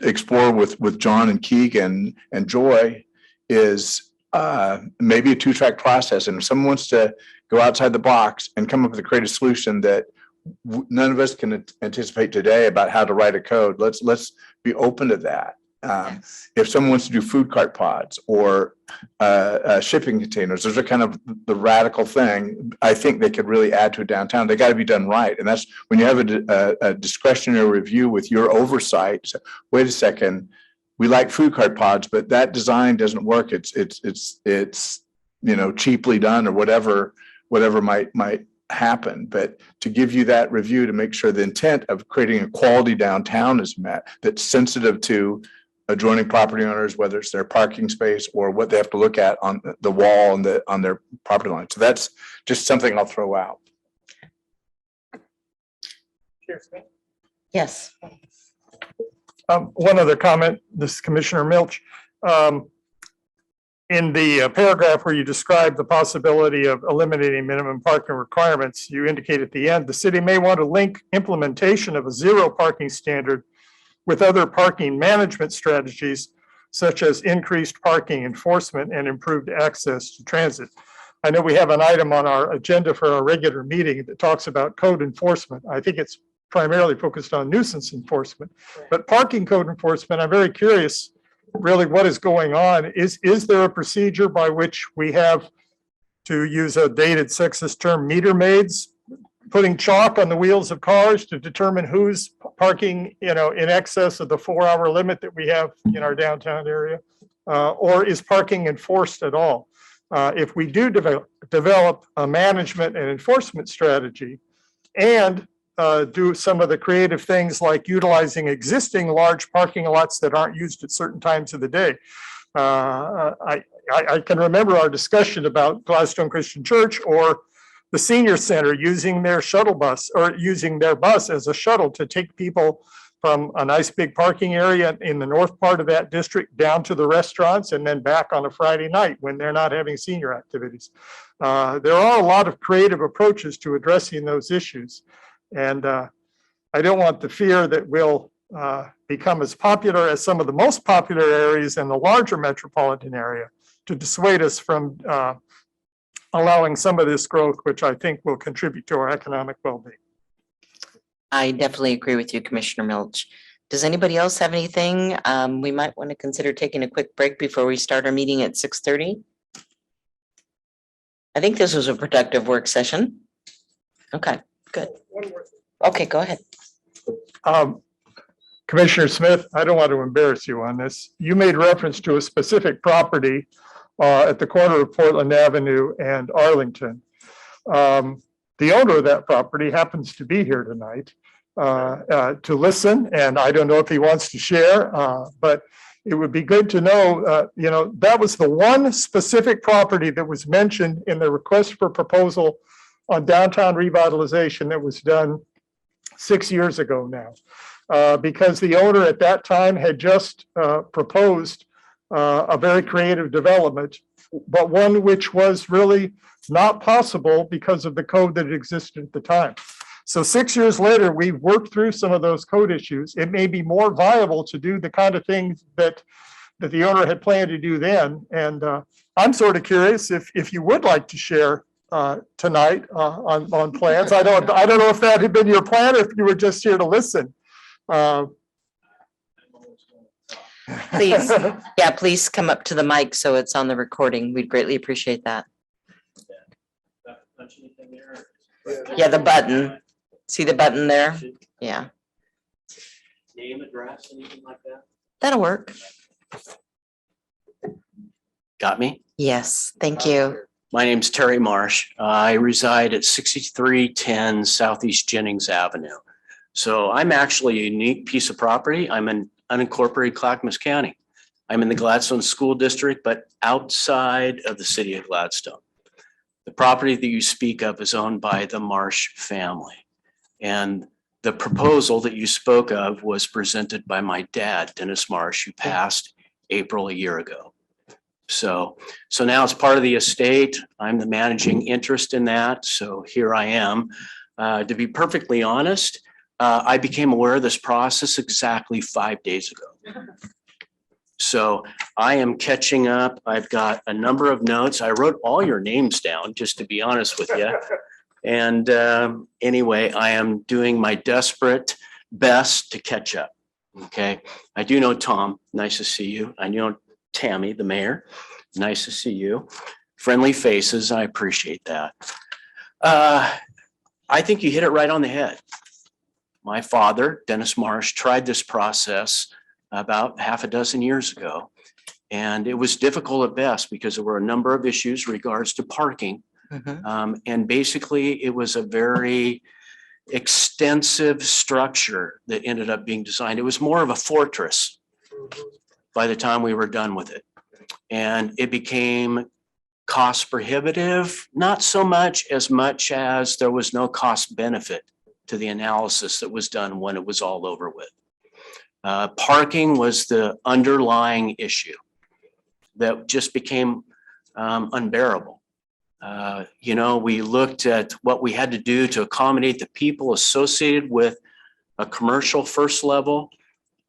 explore with John and Keegan and Joy is maybe a two-track process. And if someone wants to go outside the box and come up with a creative solution that none of us can anticipate today about how to write a code, let's be open to that. If someone wants to do food cart pods or shipping containers, those are kind of the radical thing. I think they could really add to a downtown. They got to be done right. And that's when you have a discretionary review with your oversight. So, wait a second, we like food cart pods, but that design doesn't work. It's cheaply done or whatever might happen. But to give you that review to make sure the intent of creating a quality downtown is met, that's sensitive to adjoining property owners, whether it's their parking space or what they have to look at on the wall and on their property line. So that's just something I'll throw out. Yes. One other comment, this is Commissioner Milch. In the paragraph where you describe the possibility of eliminating minimum parking requirements, you indicate at the end, the city may want to link implementation of a zero parking standard with other parking management strategies, such as increased parking enforcement and improved access to transit. I know we have an item on our agenda for our regular meeting that talks about code enforcement. I think it's primarily focused on nuisance enforcement, but parking code enforcement, I'm very curious really what is going on. Is there a procedure by which we have, to use a dated sexist term, meter maids, putting chalk on the wheels of cars to determine who's parking, in excess of the 4-hour limit that we have in our downtown area? Or is parking enforced at all? If we do develop a management and enforcement strategy and do some of the creative things like utilizing existing large parking lots that aren't used at certain times of the day. I can remember our discussion about Gladstone Christian Church or the senior center using their shuttle bus or using their bus as a shuttle to take people from a nice big parking area in the north part of that district down to the restaurants and then back on a Friday night when they're not having senior activities. There are a lot of creative approaches to addressing those issues. And I don't want the fear that we'll become as popular as some of the most popular areas in the larger metropolitan area to dissuade us from allowing some of this growth, which I think will contribute to our economic well-being. I definitely agree with you, Commissioner Milch. Does anybody else have anything? We might want to consider taking a quick break before we start our meeting at 6:30. I think this was a productive work session. Okay, good. Okay, go ahead. Commissioner Smith, I don't want to embarrass you on this. You made reference to a specific property at the corner of Portland Avenue and Arlington. The owner of that property happens to be here tonight to listen, and I don't know if he wants to share, but it would be good to know, that was the one specific property that was mentioned in the request for proposal on downtown revitalization that was done 6 years ago now. because the owner at that time had just proposed a very creative development, but one which was really not possible because of the code that existed at the time. So 6 years later, we've worked through some of those code issues. It may be more viable to do the kind of things that the owner had planned to do then. And I'm sort of curious if you would like to share tonight on plans. I don't know if that had been your plan or if you were just here to listen. Please, yeah, please come up to the mic so it's on the recording. We'd greatly appreciate that. Yeah, the button. See the button there? Yeah, Name, address, anything like that? that'll work. Got me? Yes, thank you. My name's Terry Marsh. I reside at 6310 Southeast Jennings Avenue. So I'm actually a unique piece of property. I'm in unincorporated Clackamas County. I'm in the Gladstone School District, but outside of the city of Gladstone. The property that you speak of is owned by the Marsh family. And the proposal that you spoke of was presented by my dad, Dennis Marsh, who passed April a year ago. So now it's part of the estate. I'm the managing interest in that. So here I am. To be perfectly honest, I became aware of this process exactly 5 days ago. So I am catching up. I've got a number of notes. I wrote all your names down, just to be honest with you. And anyway, I am doing my desperate best to catch up. Okay. I do know Tom. Nice to see you. I know Tammy, the mayor. Nice to see you. Friendly faces. I appreciate that. I think you hit it right on the head. My father, Dennis Marsh, tried this process about half a dozen years ago. And it was difficult at best because there were a number of issues regards to parking. And basically it was a very extensive structure that ended up being designed. It was more of a fortress by the time we were done with it. And it became cost prohibitive, not so much as there was no cost benefit to the analysis that was done when it was all over with. Parking was the underlying issue that just became unbearable. We looked at what we had to do to accommodate the people associated with a commercial first level,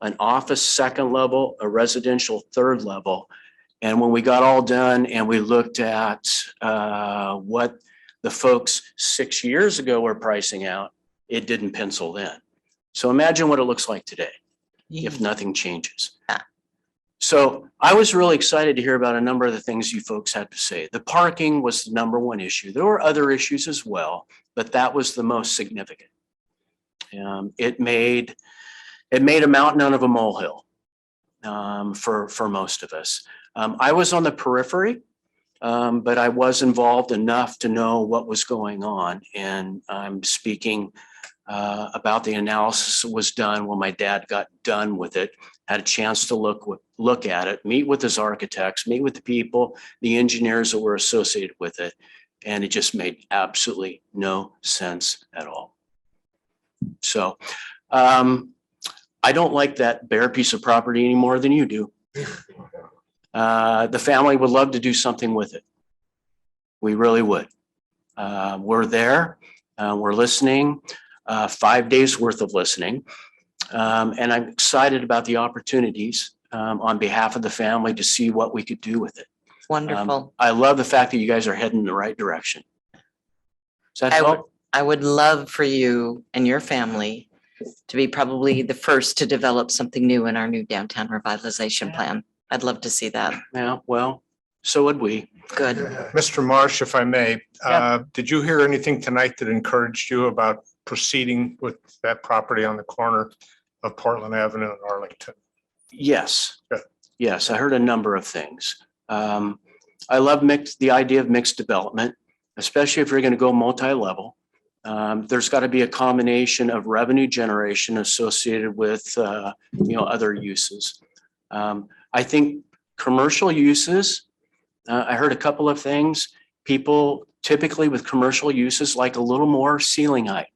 an office second level, a residential third level. And when we got all done and we looked at what the folks 6 years ago were pricing out, it didn't pencil in. So imagine what it looks like today if nothing changes. So I was really excited to hear about a number of the things you folks had to say. The parking was the number one issue. There were other issues as well, but that was the most significant. It made a mountain out of a molehill for most of us. I was on the periphery, but I was involved enough to know what was going on. And I'm speaking about the analysis that was done when my dad got done with it, had a chance to look at it, meet with his architects, meet with the people, the engineers that were associated with it. And it just made absolutely no sense at all. So I don't like that bare piece of property any more than you do. The family would love to do something with it. We really would. We're there, we're listening, 5 days worth of listening. And I'm excited about the opportunities on behalf of the family to see what we could do with it. Wonderful. I love the fact that you guys are heading in the right direction. Does that help? I would love for you and your family to be probably the first to develop something new in our new downtown revitalization plan. I'd love to see that. Yeah, well, so would we. Good. Mr. Marsh, if I may, did you hear anything tonight that encouraged you about proceeding with that property on the corner of Portland Avenue and Arlington? Yes. Good. Yes, I heard a number of things. I love the idea of mixed development, especially if you're going to go multi-level. There's got to be a combination of revenue generation associated with other uses. I think commercial uses, I heard a couple of things. People typically with commercial uses like a little more ceiling height.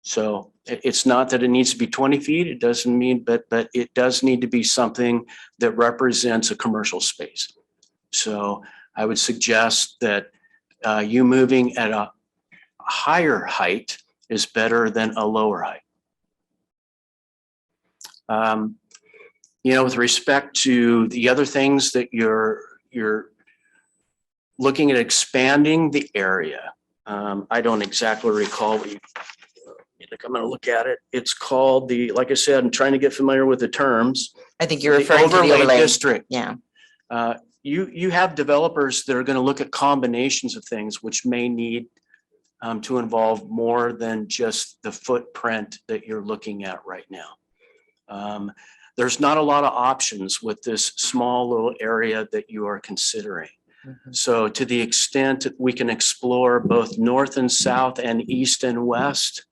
So it's not that it needs to be 20 feet. It doesn't mean, but it does need to be something that represents a commercial space. So I would suggest that you moving at a higher height is better than a lower height. With respect to the other things that you're looking at expanding the area. I don't exactly recall what I think I'm going to look at it. It's called like I said, I'm trying to get familiar with the terms. I think you're referring to the overlay district. Yeah. You have developers that are going to look at combinations of things which may need to involve more than just the footprint that you're looking at right now. There's not a lot of options with this small little area that you are considering. So to the extent that we can explore both north and south and east and west,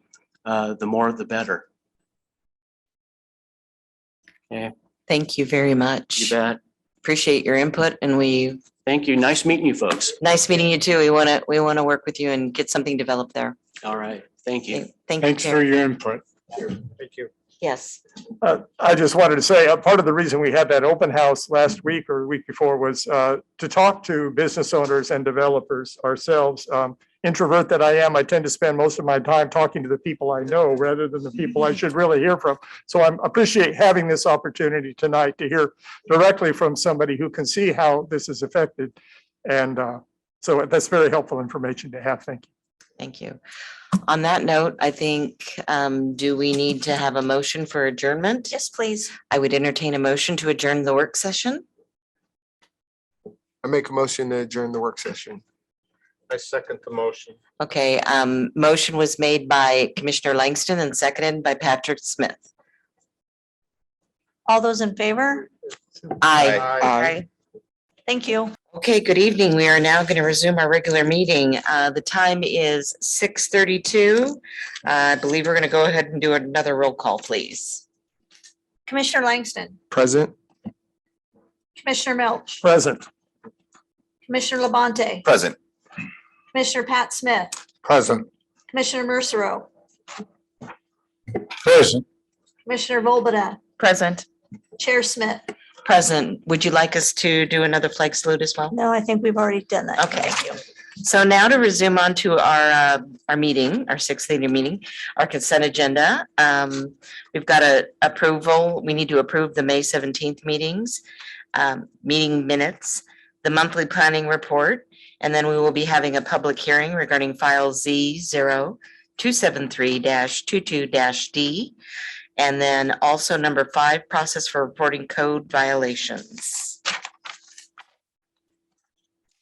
the more the better. Okay. Thank you very much. You bet. Appreciate your input, and thank you. Nice meeting you folks. Nice meeting you too. We want to work with you and get something developed there. All right. Thank you. Thanks for your input. Thank you. Yes. I just wanted to say, part of the reason we had that open house last week or the week before was to talk to business owners and developers ourselves. Introvert that I am, I tend to spend most of my time talking to the people I know rather than the people I should really hear from. So I appreciate having this opportunity tonight to hear directly from somebody who can see how this is affected. And so that's very helpful information to have. Thank you. Thank you. On that note, I think, do we need to have a motion for adjournment? Yes, please. I would entertain a motion to adjourn the work session. I make a motion to adjourn the work session. I second the motion. Okay, motion was made by Commissioner Langston and seconded by Patrick Smith. All those in favor? Aye. Aye. Thank you. Okay, good evening. We are now going to resume our regular meeting. The time is 6:32. I believe we're going to go ahead and do another roll call, please. Commissioner Langston, Present. Commissioner Milch, Present. Commissioner Labonte, Present. Commissioner Pat Smith, Present. Commissioner Mercero, Present. Commissioner Volbada, Present. Chair Smith. Present. Would you like us to do another flag salute as well? No, I think we've already done that. Okay. So now to resume on to our meeting, our 6:30 meeting, our consent agenda. We've got a approval. We need to approve the May 17th meetings, meeting minutes, the monthly planning report, and then we will be having a public hearing regarding file Z0273-22-D. And then also number 5, process for reporting code violations.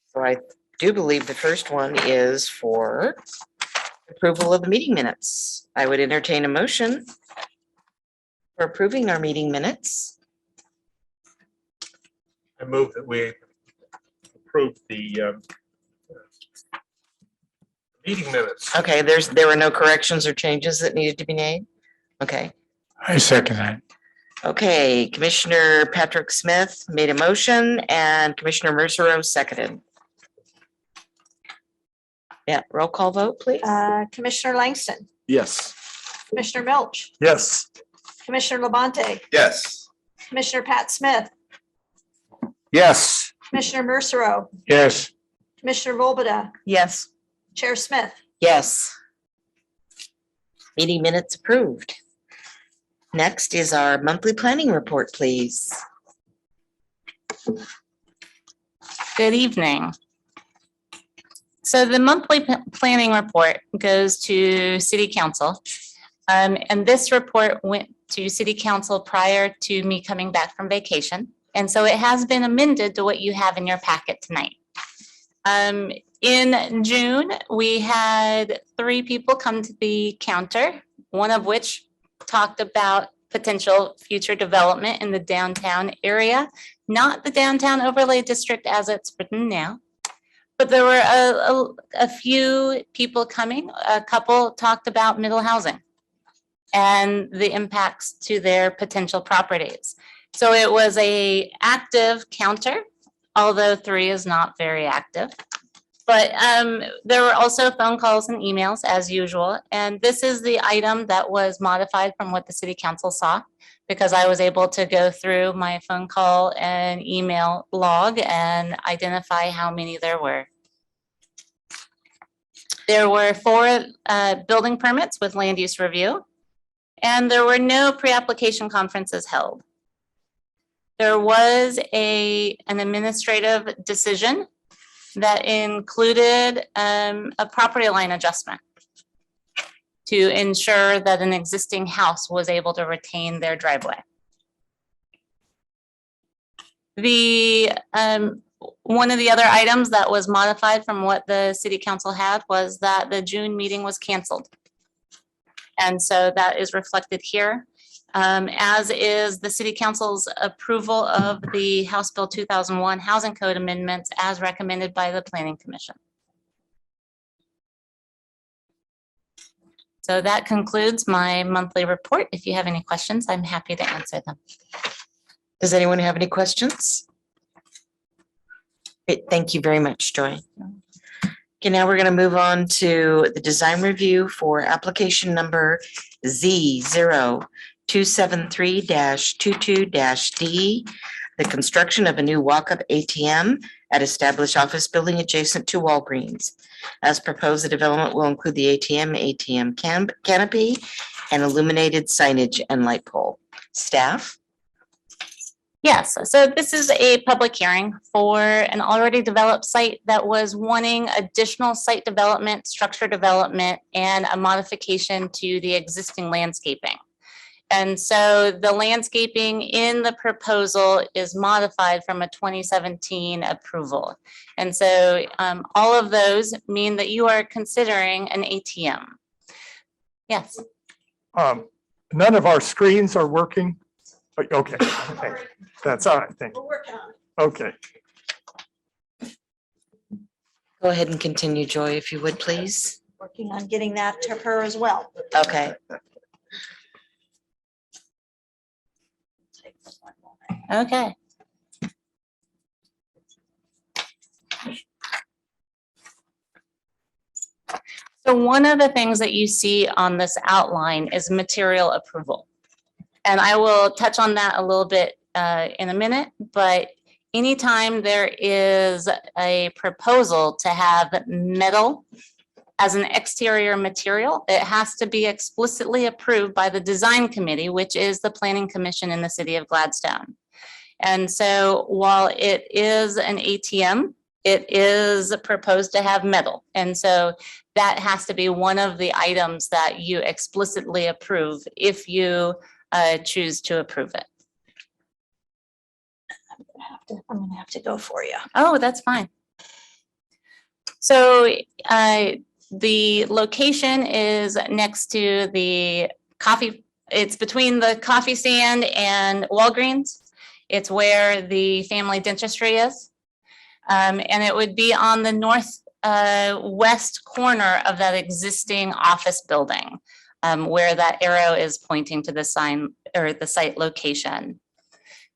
So I do believe the first one is for approval of the meeting minutes. I would entertain a motion for approving our meeting minutes. I move that we approve the meeting minutes. Okay, there were no corrections or changes that needed to be made? Okay. I second that. Okay, Commissioner Patrick Smith made a motion and Commissioner Mercero seconded. Yeah, roll call vote, please. Commissioner Langston, Yes. Commissioner Milch, Yes. Commissioner Labonte, Yes. Commissioner Pat Smith, Yes. Commissioner Mercero, Yes. Commissioner Volbada, Yes. Chair Smith. Yes. Meeting minutes approved. Next is our monthly planning report, please. Good evening. So the monthly planning report goes to City Council. And this report went to City Council prior to me coming back from vacation. And so it has been amended to what you have in your packet tonight. In June, we had 3 people come to the counter, one of which talked about potential future development in the downtown area, not the downtown overlay district as it's written now. But there were a few people coming. A couple talked about middle housing and the impacts to their potential properties. So it was an active counter, although 3 is not very active. But there were also phone calls and emails as usual. And this is the item that was modified from what the city council saw, because I was able to go through my phone call and email log and identify how many there were. There were 4 building permits with land use review, and there were no pre-application conferences held. There was an administrative decision that included a property line adjustment to ensure that an existing house was able to retain their driveway. One of the other items that was modified from what the city council had was that the June meeting was canceled. And so that is reflected here, as is the city council's approval of the House Bill 2001 Housing Code amendments as recommended by the Planning Commission. So that concludes my monthly report. If you have any questions, I'm happy to answer them. Does anyone have any questions? Great, thank you very much, Joy. Okay, now we're going to move on to the design review for application number Z0273-22-D, the construction of a new walk-up ATM at established office building adjacent to Walgreens. As proposed, the development will include the ATM canopy, and illuminated signage and light pole. Staff? Yes, so this is a public hearing for an already developed site that was wanting additional site development, structure development, and a modification to the existing landscaping. And so the landscaping in the proposal is modified from a 2017 approval. And so all of those mean that you are considering an ATM. Yes. None of our screens are working. Okay, that's all right, thank you. We're working on it. Okay. Go ahead and continue, Joy, if you would, please. Working on getting that to her as well. Okay. Okay. So one of the things that you see on this outline is material approval. And I will touch on that a little bit in a minute, but anytime there is a proposal to have metal as an exterior material, it has to be explicitly approved by the design committee, which is the planning commission in the city of Gladstone. And so while it is an ATM, it is proposed to have metal. And so that has to be one of the items that you explicitly approve if you choose to approve it. I'm gonna have to go for you. Oh, that's fine. So the location is next to the coffee. It's between the coffee stand and Walgreens. It's where the family dentistry is. And it would be on the north west corner of that existing office building, where that arrow is pointing to the sign or the site location.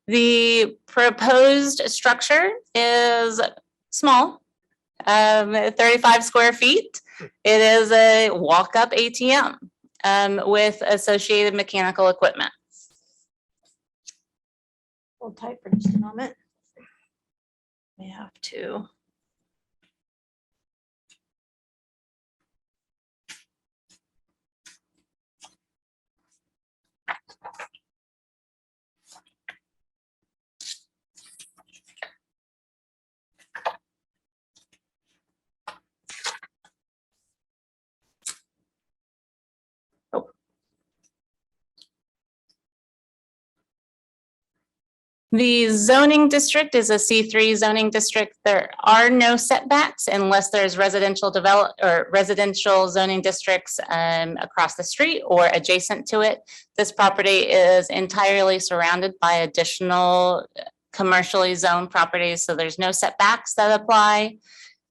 The proposed structure is small, 35 square feet. It is a walk-up ATM with associated mechanical equipment. Hold tight for just a moment. We have to. The zoning district is a C3 zoning district. There are no setbacks unless there's residential zoning districts across the street or adjacent to it. This property is entirely surrounded by additional commercially zoned properties, so there's no setbacks that apply.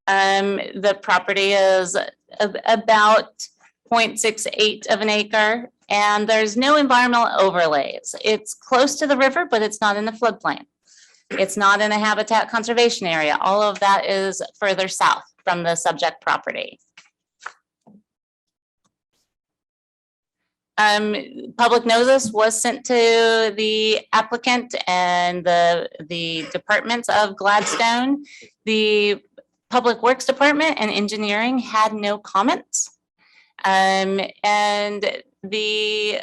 The property is about 0.68 of an acre. And there's no environmental overlays. It's close to the river, but it's not in the floodplain. It's not in a habitat conservation area. All of that is further south. from the subject property. Public notice was sent to the applicant and the departments of Gladstone. The Public Works Department and Engineering had no comments. And the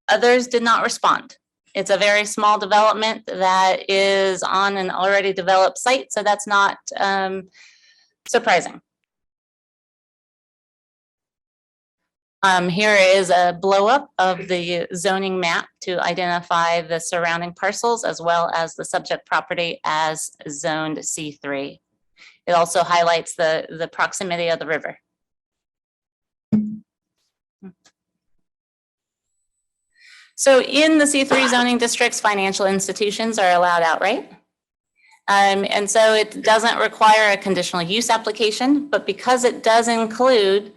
others did not respond. It's a very small development that is on an already developed site, so that's not surprising. Here is a blow up of the zoning map to identify the surrounding parcels as well as the subject property as zoned C3. It also highlights the proximity of the river. So in the C3 zoning districts, financial institutions are allowed outright. And so it doesn't require a conditional use application, but because it does include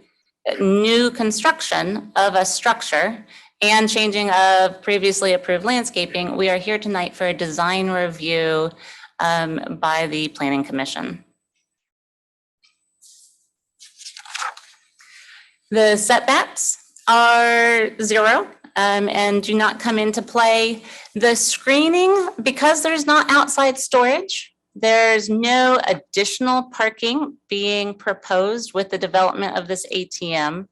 new construction of a structure and changing of previously approved landscaping, we are here tonight for a design review by the Planning Commission. The setbacks are 0 and do not come into play. The screening, because there's not outside storage, there's no additional parking being proposed with the development of this ATM.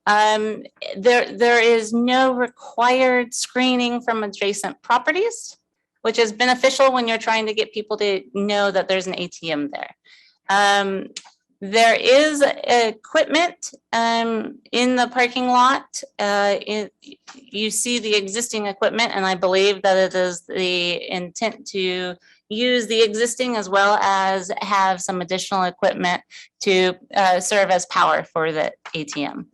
There is no required screening from adjacent properties, which is beneficial when you're trying to get people to know that there's an ATM there. There is equipment in the parking lot. You see the existing equipment, and I believe that it is the intent to use the existing as well as have some additional equipment to serve as power for the ATM.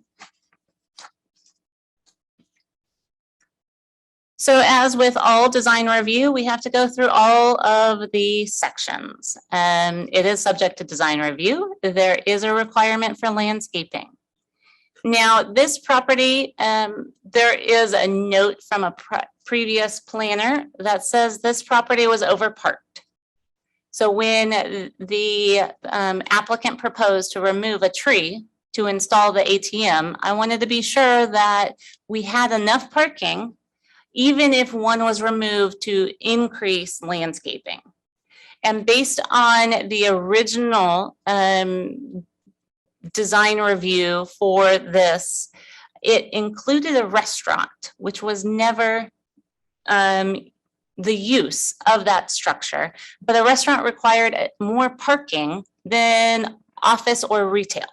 So as with all design review, we have to go through all of the sections. It is subject to design review. There is a requirement for landscaping. Now, this property, there is a note from a previous planner that says this property was overparked. So when the applicant proposed to remove a tree to install the ATM, I wanted to be sure that we had enough parking even if one was removed to increase landscaping. And based on the original design review for this, it included a restaurant, which was never the use of that structure, but a restaurant required more parking than office or retail.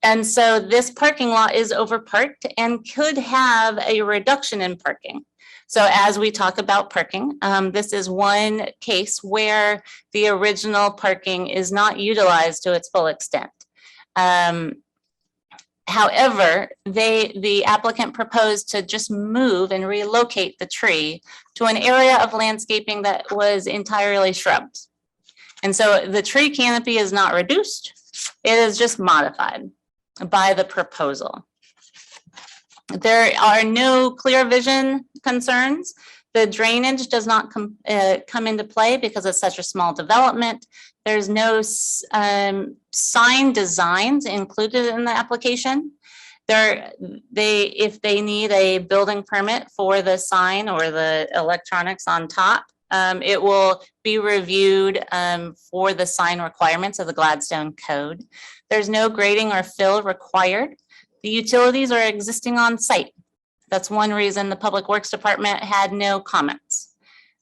And so this parking lot is overparked and could have a reduction in parking. So as we talk about parking, this is one case where the original parking is not utilized to its full extent. However, the applicant proposed to just move and relocate the tree to an area of landscaping that was entirely shrubs. And so the tree canopy is not reduced, it is just modified by the proposal. There are no clear vision concerns. The drainage does not come into play because it's such a small development. There's no sign designs included in the application. If they need a building permit for the sign or the electronics on top, it will be reviewed for the sign requirements of the Gladstone Code. There's no grading or fill required. The utilities are existing on site. That's one reason the Public Works Department had no comments,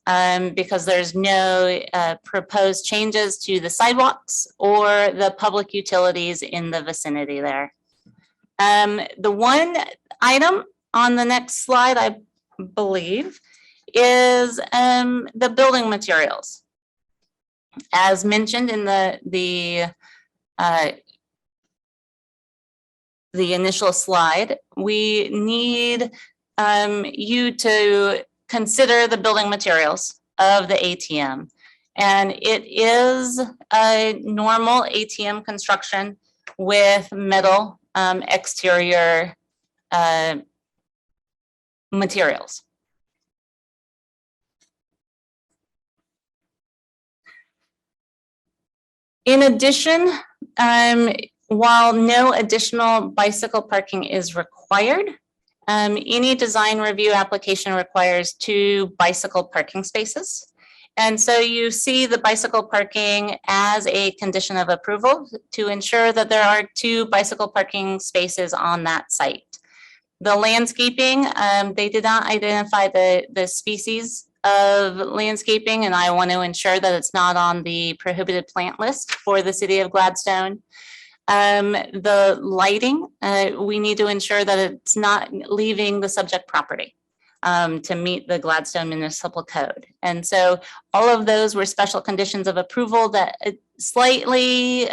because there's no proposed changes to the sidewalks or the public utilities in the vicinity there. The one item on the next slide, I believe, is the building materials. As mentioned in the initial slide, we need you to consider the building materials of the ATM. And it is a normal ATM construction with metal exterior materials. In addition, while no additional bicycle parking is required, any design review application requires 2 bicycle parking spaces. And so you see the bicycle parking as a condition of approval to ensure that there are 2 bicycle parking spaces on that site. The landscaping, they did not identify the species of landscaping, and I want to ensure that it's not on the prohibited plant list for the city of Gladstone. The lighting, we need to ensure that it's not leaving the subject property to meet the Gladstone Municipal Code. And so all of those were special conditions of approval that slightly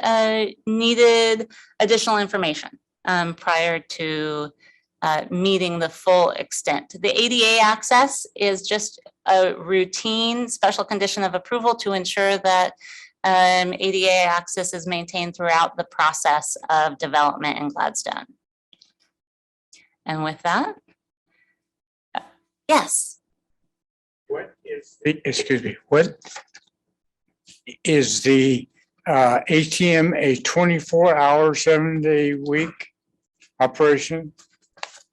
needed additional information prior to meeting the full extent. The ADA access is just a routine special condition of approval to ensure that ADA access is maintained throughout the process of development in Gladstone. And with that, yes. What is, excuse me, what is the ATM a 24-hour, 7-day week operation?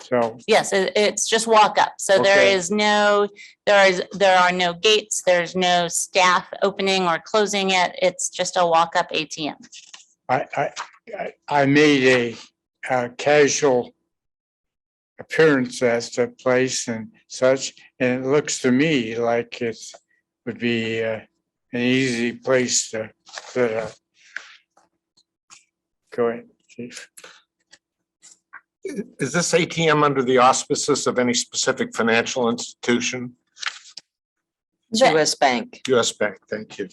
So Yes, it's just walk up. So there Okay. is no, there are no gates, there's no staff opening or closing it. It's just a walk up ATM. I made a casual appearance at the place and such, and it looks to me like it would be an easy place to set up. Go ahead, Chief. Is this ATM under the auspices of any specific financial institution? US Bank. US Bank, thank you.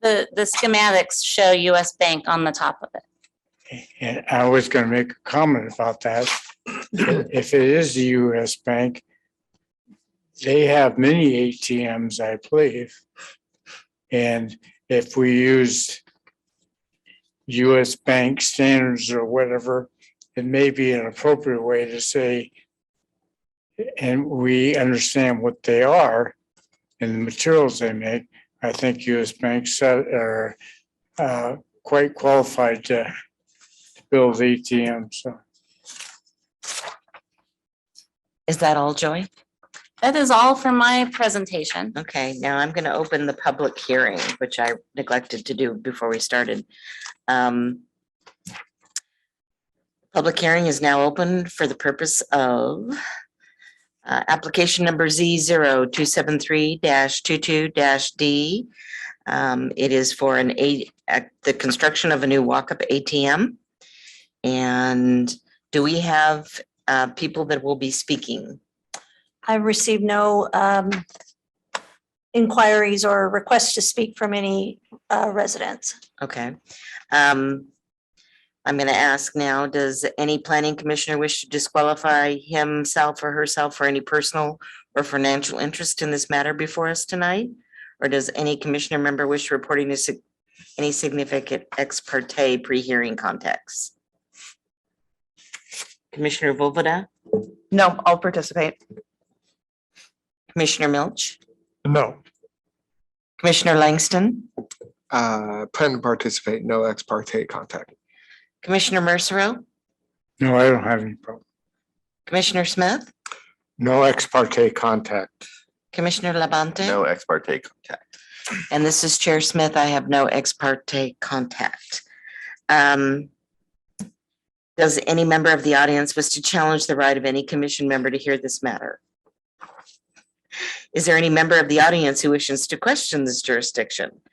The schematics show US Bank on the top of it. And I was going to make a comment about that. If it is the US Bank, they have many ATMs, I believe. And if we use US Bank standards or whatever, it may be an appropriate way to say, and we understand what they are and the materials they make. I think US banks are quite qualified to build ATMs. So. Is that all, Joy? That is all for my presentation. Okay, now I'm going to open the public hearing, which I neglected to do before we started. Public hearing is now open for the purpose of application number Z0273-22-D. It is for the construction of a new walk-up ATM. And do we have people that will be speaking? I received no inquiries or requests to speak from any residents. Okay. I'm going to ask now, does any planning commissioner wish to disqualify himself or herself for any personal or financial interest in this matter before us tonight? Or does any commissioner member wish to report any significant ex parte pre-hearing context? Commissioner Volbada? No, I'll participate. Commissioner Milch? No. Commissioner Langston? Plan to participate, no ex parte contact. Commissioner Mercero? No, I don't have any problem. Commissioner Smith? No ex parte contact. Commissioner Labonte? No ex parte contact. And this is Chair Smith. I have no ex parte contact. Does any member of the audience wish to challenge the right of any commission member to hear this matter? Is there any member of the audience who wishes to question this jurisdiction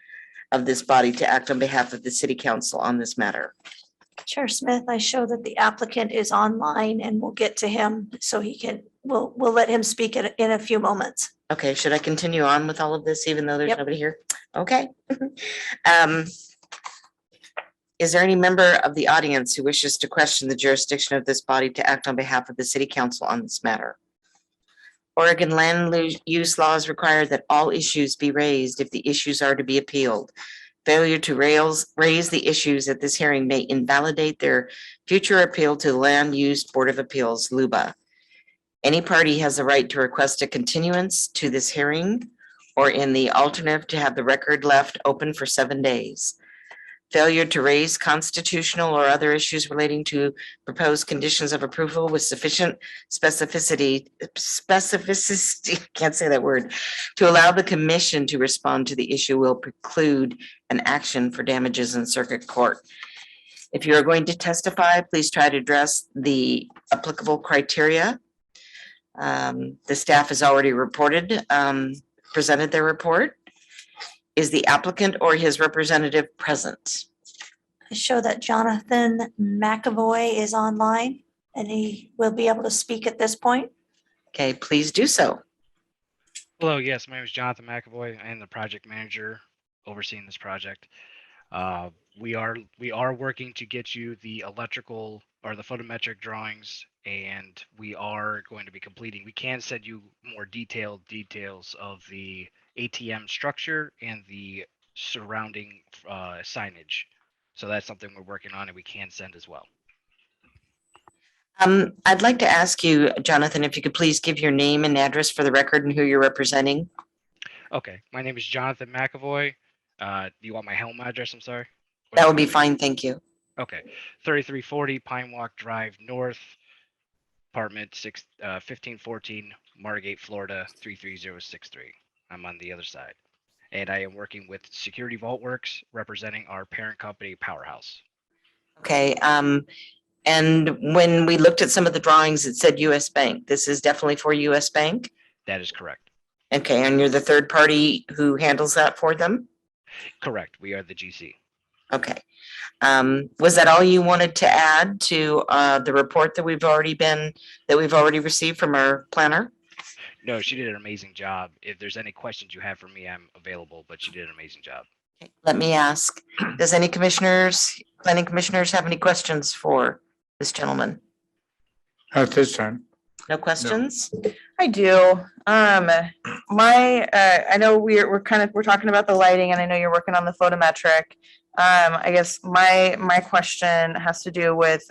of this body to act on behalf of the city council on this matter? Chair Smith, I show that the applicant is online and we'll get to him so he can, we'll let him speak in a few moments. Okay, should I continue on with all of this even though there's Yep. nobody here? Okay. Is there any member of the audience who wishes to question the jurisdiction of this body to act on behalf of the city council on this matter? Oregon land use laws require that all issues be raised if the issues are to be appealed. Failure to raise the issues at this hearing may invalidate their future appeal to the Land Use Board of Appeals, LUBA. Any party has the right to request a continuance to this hearing or in the alternative to have the record left open for 7 days. failure to raise constitutional or other issues relating to proposed conditions of approval with sufficient specificity, can't say that word, to allow the commission to respond to the issue will preclude an action for damages in circuit court. If you are going to testify, please try to address the applicable criteria. The staff has already presented their report. Is the applicant or his representative present? I show that Jonathan McAvoy is online and he will be able to speak at this point. Okay, please do so. Hello, yes, my name is Jonathan McAvoy. I am the project manager overseeing this project. We are working to get you the electrical or the photometric drawings, and we are going to be completing. We can send you more detailed details of the ATM structure and the surrounding signage. So that's something we're working on and we can send as well. I'd like to ask you, Jonathan, if you could please give your name and address for the record and who you're representing. Okay, my name is Jonathan McAvoy. Do you want my home address? I'm sorry. That would be fine, thank you. Okay, 3340 Pine Walk Drive North, apartment 1514, Margate, Florida 33063. I'm on the other side. And I am working with Security Vault Works, representing our parent company, Powerhouse. Okay, and when we looked at some of the drawings, it said US Bank. This is definitely for US Bank? That is correct. Okay, and you're the third party who handles that for them? Correct. We are the GC. Okay. Was that all you wanted to add to the report that we've already received from our planner? No, she did an amazing job. If there's any questions you have for me, I'm available, but she did an amazing job. Okay, let me ask, does any planning commissioners have any questions for this gentleman? At this time. No questions? I do. I know we're talking about the lighting and I know you're working on the photometric. I guess my question has to do with,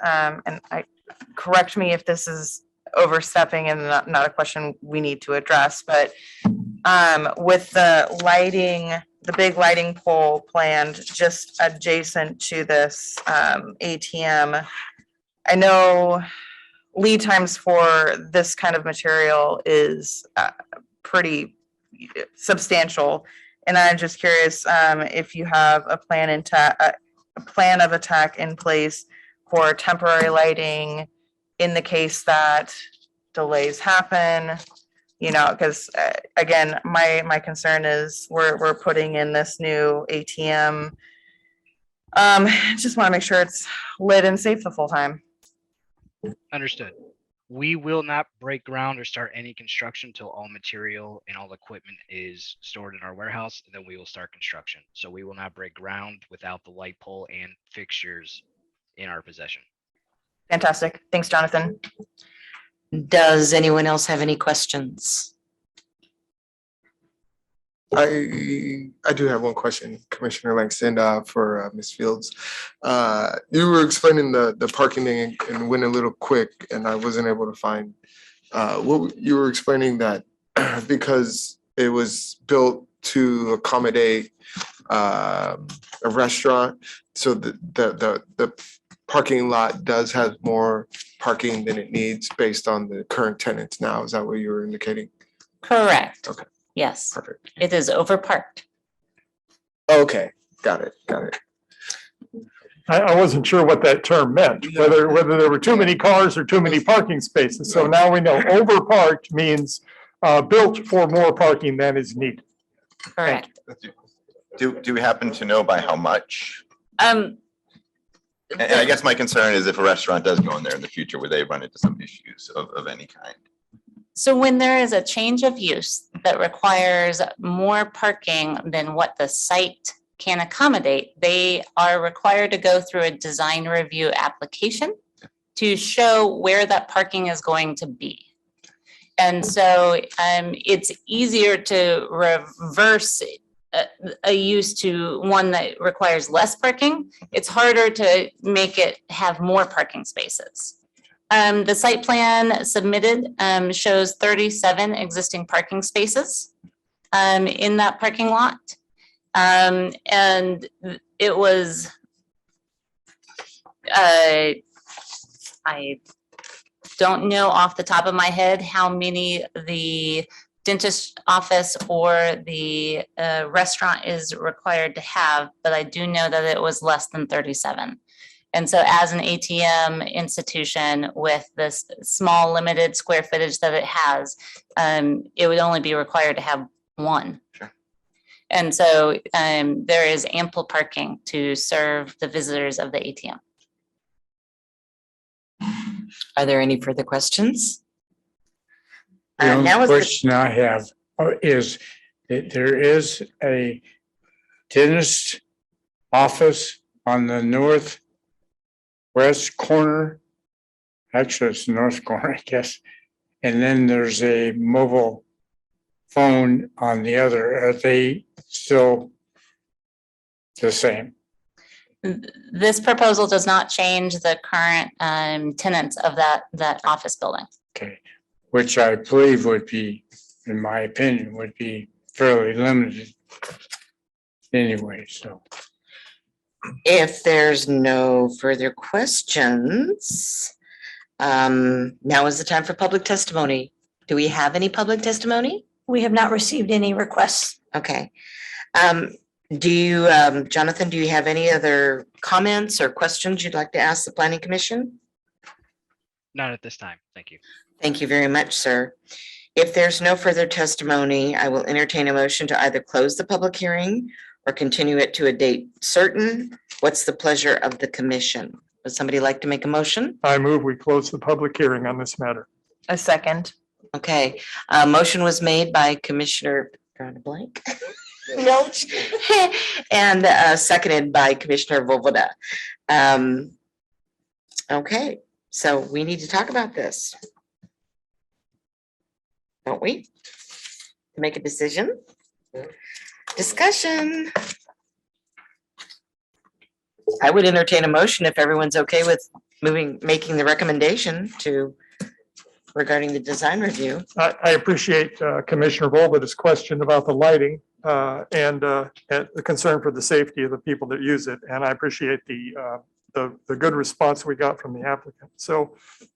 correct me if this is overstepping and not a question we need to address, but with the lighting, the big lighting pole planned just adjacent to this ATM, I know lead times for this kind of material is pretty substantial. And I'm just curious if you have a plan of attack in place for temporary lighting in the case that delays happen, because again, my concern is we're putting in this new ATM. Just want to make sure it's lit and safe the full time. Understood. We will not break ground or start any construction until all material and all equipment is stored in our warehouse, and then we will start construction. So we will not break ground without the light pole and fixtures in our possession. Fantastic. Thanks, Jonathan. Does anyone else have any questions? I do have one question, Commissioner Langston, for Ms. Fields. You were explaining the parking thing and went a little quick, and I wasn't able to find what you were explaining, that because it was built to accommodate a restaurant, so the parking lot does have more parking than it needs based on the current tenants now. Is that what you were indicating? Correct. Okay. Yes, Perfect. it is overparked. Okay, got it. I wasn't sure what that term meant, whether there were too many cars or too many parking spaces. So now we know overparked means built for more parking than is needed. Correct. Do we happen to know by how much? And I guess my concern is if a restaurant does go in there in the future, would they run into some issues of any kind? So when there is a change of use that requires more parking than what the site can accommodate, they are required to go through a design review application to show where that parking is going to be. And so it's easier to reverse a use to one that requires less parking. It's harder to make it have more parking spaces. The site plan submitted shows 37 existing parking spaces in that parking lot. And it was I don't know off the top of my head how many the dentist office or the restaurant is required to have, but I do know that it was less than 37. And so as an ATM institution with this small limited square footage that it has, it would only be required to have one. Sure. And so there is ample parking to serve the visitors of the ATM. Are there any further questions? The only Now is the- question I have is that there is a dentist office on the northwest corner. Actually, it's the north corner, I guess. And then there's a mobile phone on the other. Are they still the same? This proposal does not change the current tenants of that office building. Okay, which I believe would be, in my opinion, would be fairly limited anyway, so. If there's no further questions, now is the time for public testimony. Do we have any public testimony? We have not received any requests. Okay. Do you, Jonathan, do you have any other comments or questions you'd like to ask the Planning Commission? Not at this time. Thank you. Thank you very much, sir. If there's no further testimony, I will entertain a motion to either close the public hearing or continue it to a date certain. What's the pleasure of the commission? Would somebody like to make a motion? I move we close the public hearing on this matter. A second. Okay, a motion was made by Commissioner, drawing a blank, Milch, and seconded by Commissioner Vovoda. Okay, so we need to talk about this, don't we? To make a decision? Discussion. I would entertain a motion if everyone's okay with making the recommendation to regarding the design review. I appreciate Commissioner Volbada's question about the lighting and the concern for the safety of the people that use it. And I appreciate the good response we got from the applicant. So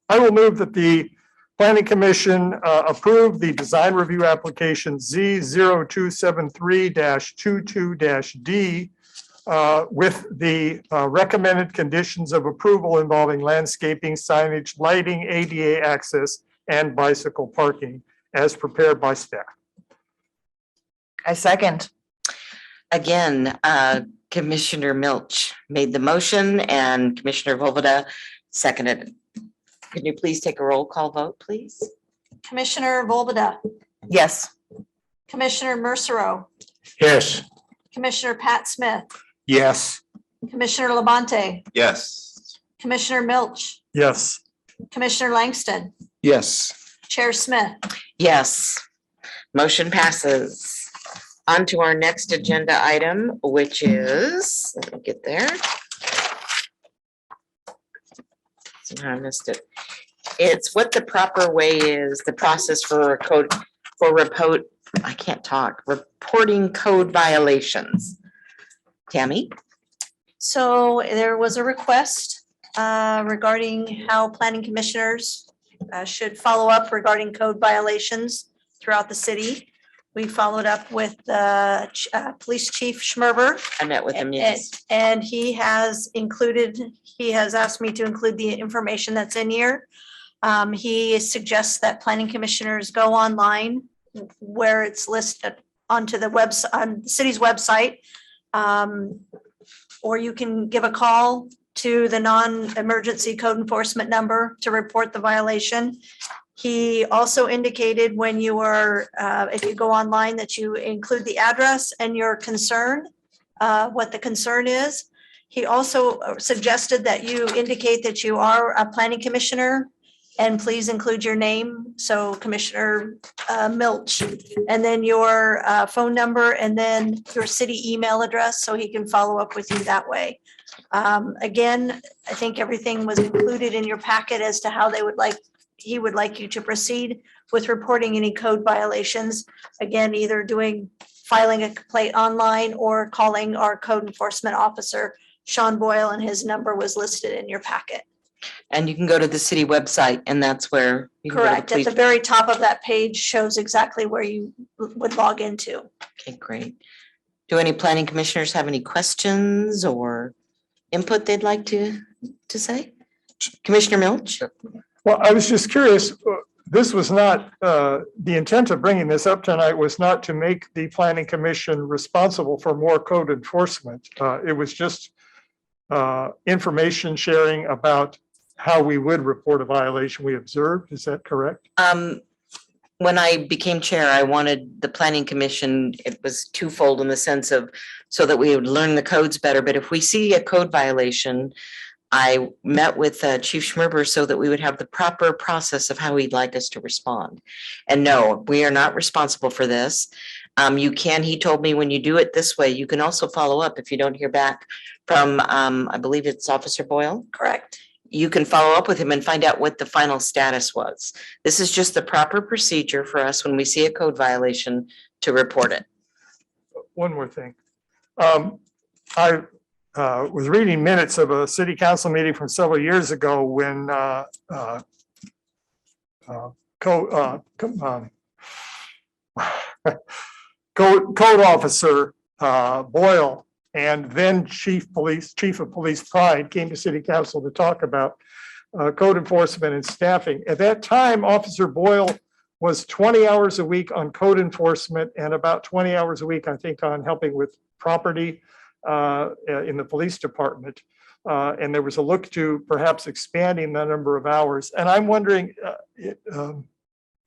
I will move that the Planning Commission approve the design review application Z0273-22-D with the recommended conditions of approval involving landscaping, signage, lighting, ADA access, and bicycle parking as prepared by staff. I second. Again, Commissioner Milch made the motion and Commissioner Vovoda seconded it. Can you please take a roll call vote, please? Commissioner Volbada, Yes. Commissioner Mercero, Yes. Commissioner Pat Smith, Yes. Commissioner Labonte, Yes. Commissioner Milch, Yes. Commissioner Langston, Yes. Chair Smith. Yes, motion passes. On to our next agenda item, which is, let me get there. Somehow I missed it. It's what the proper way is, the process for reporting code violations. Tammy? So there was a request regarding how planning commissioners should follow up regarding code violations throughout the city. We followed up with Police Chief Schmerber. I met with him, yes. And he has asked me to include the information that's in here. He suggests that planning commissioners go online where it's listed onto the website, on the city's website. Or you can give a call to the non-emergency code enforcement number to report the violation. He also indicated when you are, if you go online, that you include the address and your concern, what the concern is. He also suggested that you indicate that you are a planning commissioner and please include your name. So Commissioner Milch, and then your phone number and then your city email address so he can follow up with you that way. Again, I think everything was included in your packet as to how he would like you to proceed with reporting any code violations. Again, either filing a complaint online or calling our code enforcement officer Sean Boyle, and his number was listed in your packet. And you can go to the city website and that's where. you can go to the Correct. At the police- very top of that page shows exactly where you would log into. Okay, great. Do any planning commissioners have any questions or input they'd like to say? Commissioner Milch? Well, I was just curious, this was not, the intent of bringing this up tonight was not to make the planning commission responsible for more code enforcement. It was just information sharing about how we would report a violation we observed. Is that correct? When I became chair, I wanted the planning commission, it was twofold in the sense of so that we would learn the codes better. But if we see a code violation, I met with Chief Schmerber so that we would have the proper process of how he'd like us to respond. And no, we are not responsible for this. You can, he told me, when you do it this way, you can also follow up if you don't hear back from, I believe it's Officer Boyle. Correct. You can follow up with him and find out what the final status was. This is just the proper procedure for us when we see a code violation to report it. One more thing. I was reading minutes of a city council meeting from several years ago when code officer Boyle and then chief of police Pride came to city council to talk about code enforcement and staffing. At that time, Officer Boyle was 20 hours a week on code enforcement and about 20 hours a week, I think, on helping with property in the police department. And there was a look to perhaps expanding the number of hours. And I'm wondering,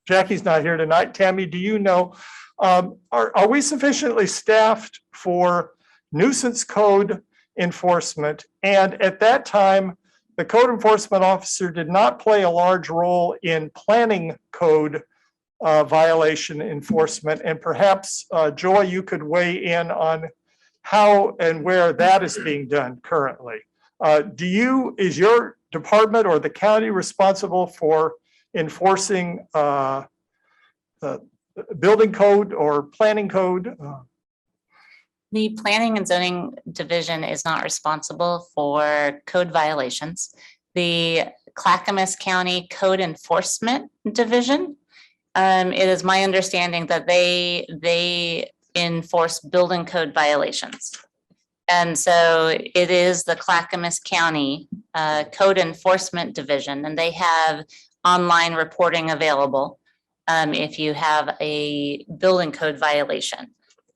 Jackie's not here tonight. Tammy, do you know, are we sufficiently staffed for nuisance code enforcement? And at that time, the code enforcement officer did not play a large role in planning code violation enforcement. And perhaps, Joy, you could weigh in on how and where that is being done currently. Is your department or the county responsible for enforcing building code or planning code? The Planning and Zoning Division is not responsible for code violations. The Clackamas County Code Enforcement Division, it is my understanding that they enforce building code violations. And so it is the Clackamas County Code Enforcement Division, and they have online reporting available if you have a building code violation.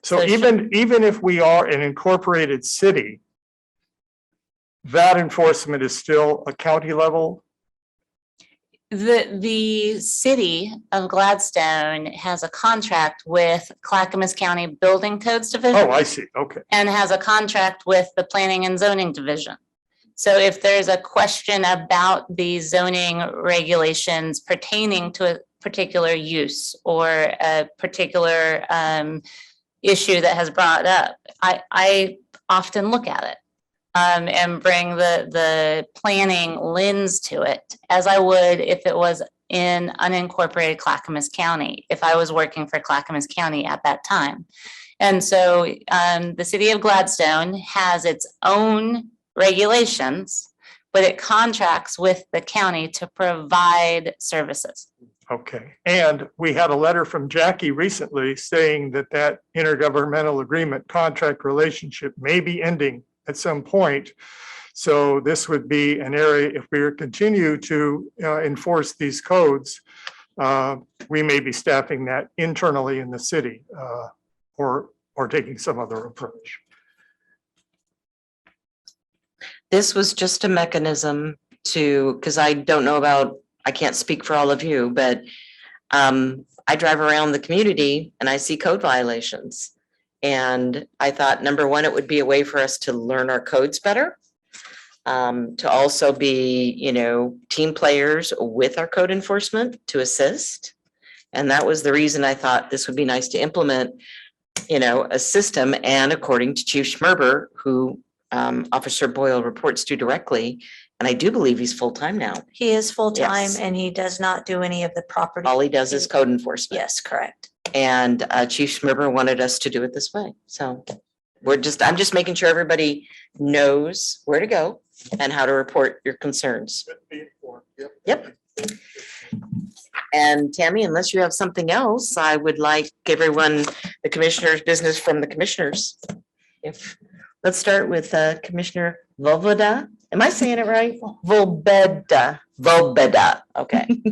So even if we are an incorporated city, that enforcement is still a county level? The city of Gladstone has a contract with Clackamas County Building Codes Division. Oh, I see. Okay. And has a contract with the Planning and Zoning Division. So if there's a question about the zoning regulations pertaining to a particular use or a particular issue that has brought up, I often look at it and bring the planning lens to it, as I would if it was in unincorporated Clackamas County, if I was working for Clackamas County at that time. And so the city of Gladstone has its own regulations, but it contracts with the county to provide services. Okay. And we had a letter from Jackie recently saying that that intergovernmental agreement contract relationship may be ending at some point. So this would be an area, if we continue to enforce these codes, we may be staffing that internally in the city or taking some other approach. This was just a mechanism to, because I don't know about, I can't speak for all of you, but I drive around the community and I see code violations. And I thought, number one, it would be a way for us to learn our codes better. To also be, team players with our code enforcement to assist. And that was the reason I thought this would be nice to implement, a system. And according to Chief Schmerber, who Officer Boyle reports to directly, and I do believe he's full-time now. He is full-time Yes. and he does not do any of the property. All he does is code enforcement. Yes, correct. And Chief Schmerber wanted us to do it this way. So I'm just making sure everybody knows where to go and how to report your concerns. Yep. And Tammy, unless you have something else, I would like everyone, the commissioner's business from the commissioners. Let's start with Commissioner Volbada. Am I saying it right? Volbada. Okay.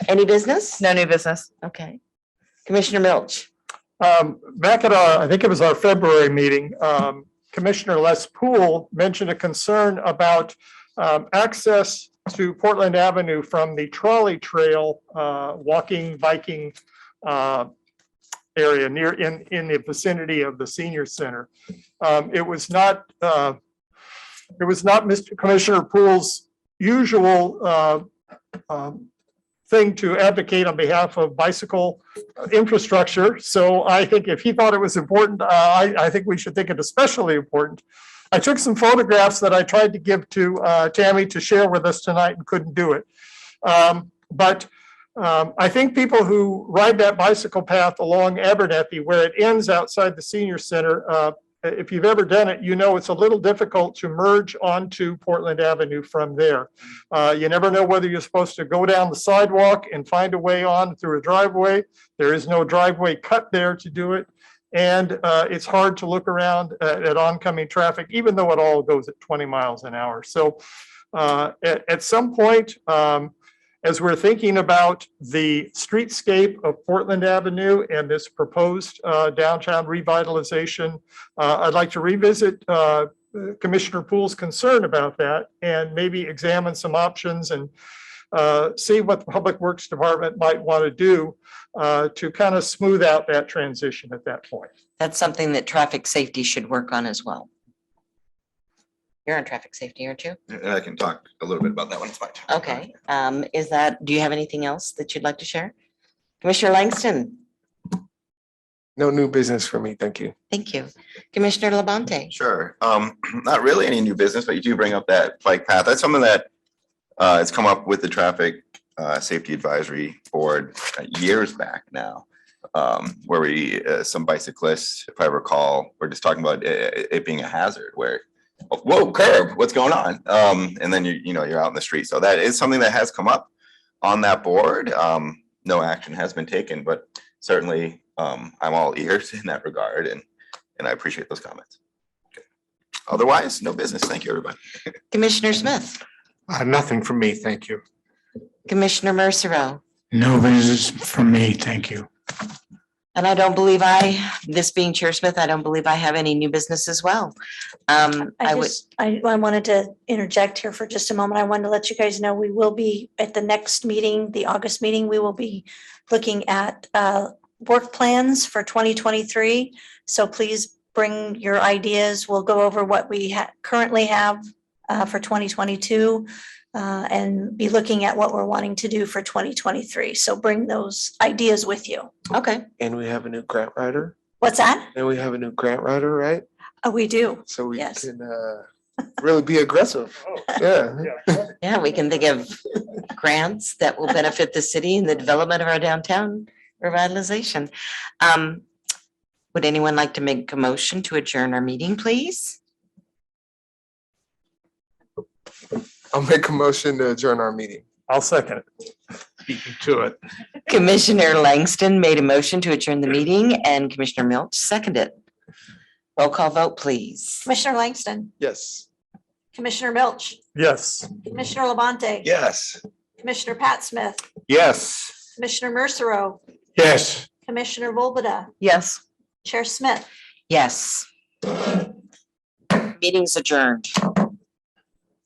Any business? No new business. Okay. Commissioner Milch. Back at I think it was our February meeting, Commissioner Les Poole mentioned a concern about access to Portland Avenue from the trolley trail, walking, biking area near in the vicinity of the senior center. It was not Mr. Commissioner Poole's usual thing to advocate on behalf of bicycle infrastructure. So I think if he thought it was important, I think we should think it especially important. I took some photographs that I tried to give to Tammy to share with us tonight and couldn't do it. But I think people who ride that bicycle path along Abernethy, where it ends outside the senior center, if you've ever done it, you know it's a little difficult to merge onto Portland Avenue from there. You never know whether you're supposed to go down the sidewalk and find a way on through a driveway. There is no driveway cut there to do it. And it's hard to look around at oncoming traffic, even though it all goes at 20 miles an hour. So at some point, as we're thinking about the streetscape of Portland Avenue and this proposed downtown revitalization, I'd like to revisit Commissioner Poole's concern about that and maybe examine some options and see what the Public Works Department might want to do to kind of smooth out that transition at that point. That's something that traffic safety should work on as well. You're on traffic safety, aren't you? And I can talk a little bit about that when it's my turn. Okay. Do you have anything else that you'd like to share? Commissioner Langston? No new business for me. Thank you. Thank you. Commissioner Labonte? Sure. Not really any new business, but you do bring up that bike path. That's something that has come up with the Traffic Safety Advisory Board years back now, where we, some bicyclists, if I recall, were just talking about it being a hazard where, whoa, curb, what's going on? And then you're out in the street. So that is something that has come up on that board. No action has been taken, but certainly I'm all ears in that regard, and I appreciate those comments. Okay. Otherwise, no business. Thank you, everybody. Commissioner Smith? Nothing from me, thank you. Commissioner Mercero? No business from me, thank you. And I don't believe this being Chair Smith, I don't believe I have any new business as well. I wanted to interject here for just a moment. I wanted to let you guys know we will be at the next meeting, the August meeting, we will be looking at work plans for 2023. So please bring your ideas. We'll go over what we currently have for 2022 and be looking at what we're wanting to do for 2023. So bring those ideas with you. Okay. And we have a new grant writer. What's that? And we have a new grant writer, right? We do. So we Yes. can really be aggressive. Yeah. Yeah, we can think of grants that will benefit the city and the development of our downtown revitalization. Would anyone like to make a motion to adjourn our meeting, please? I'll make a motion to adjourn our meeting. I'll second it. Beat me to it. Commissioner Langston made a motion to adjourn the meeting and Commissioner Milch seconded. Roll call vote, please. Commissioner Langston, Yes. Commissioner Milch, Yes. Commissioner Labonte. Yes. Commissioner Pat Smith, Yes. Commissioner Mercero, Yes. Commissioner Volbada, Yes. Chair Smith. Yes. Meeting's adjourned.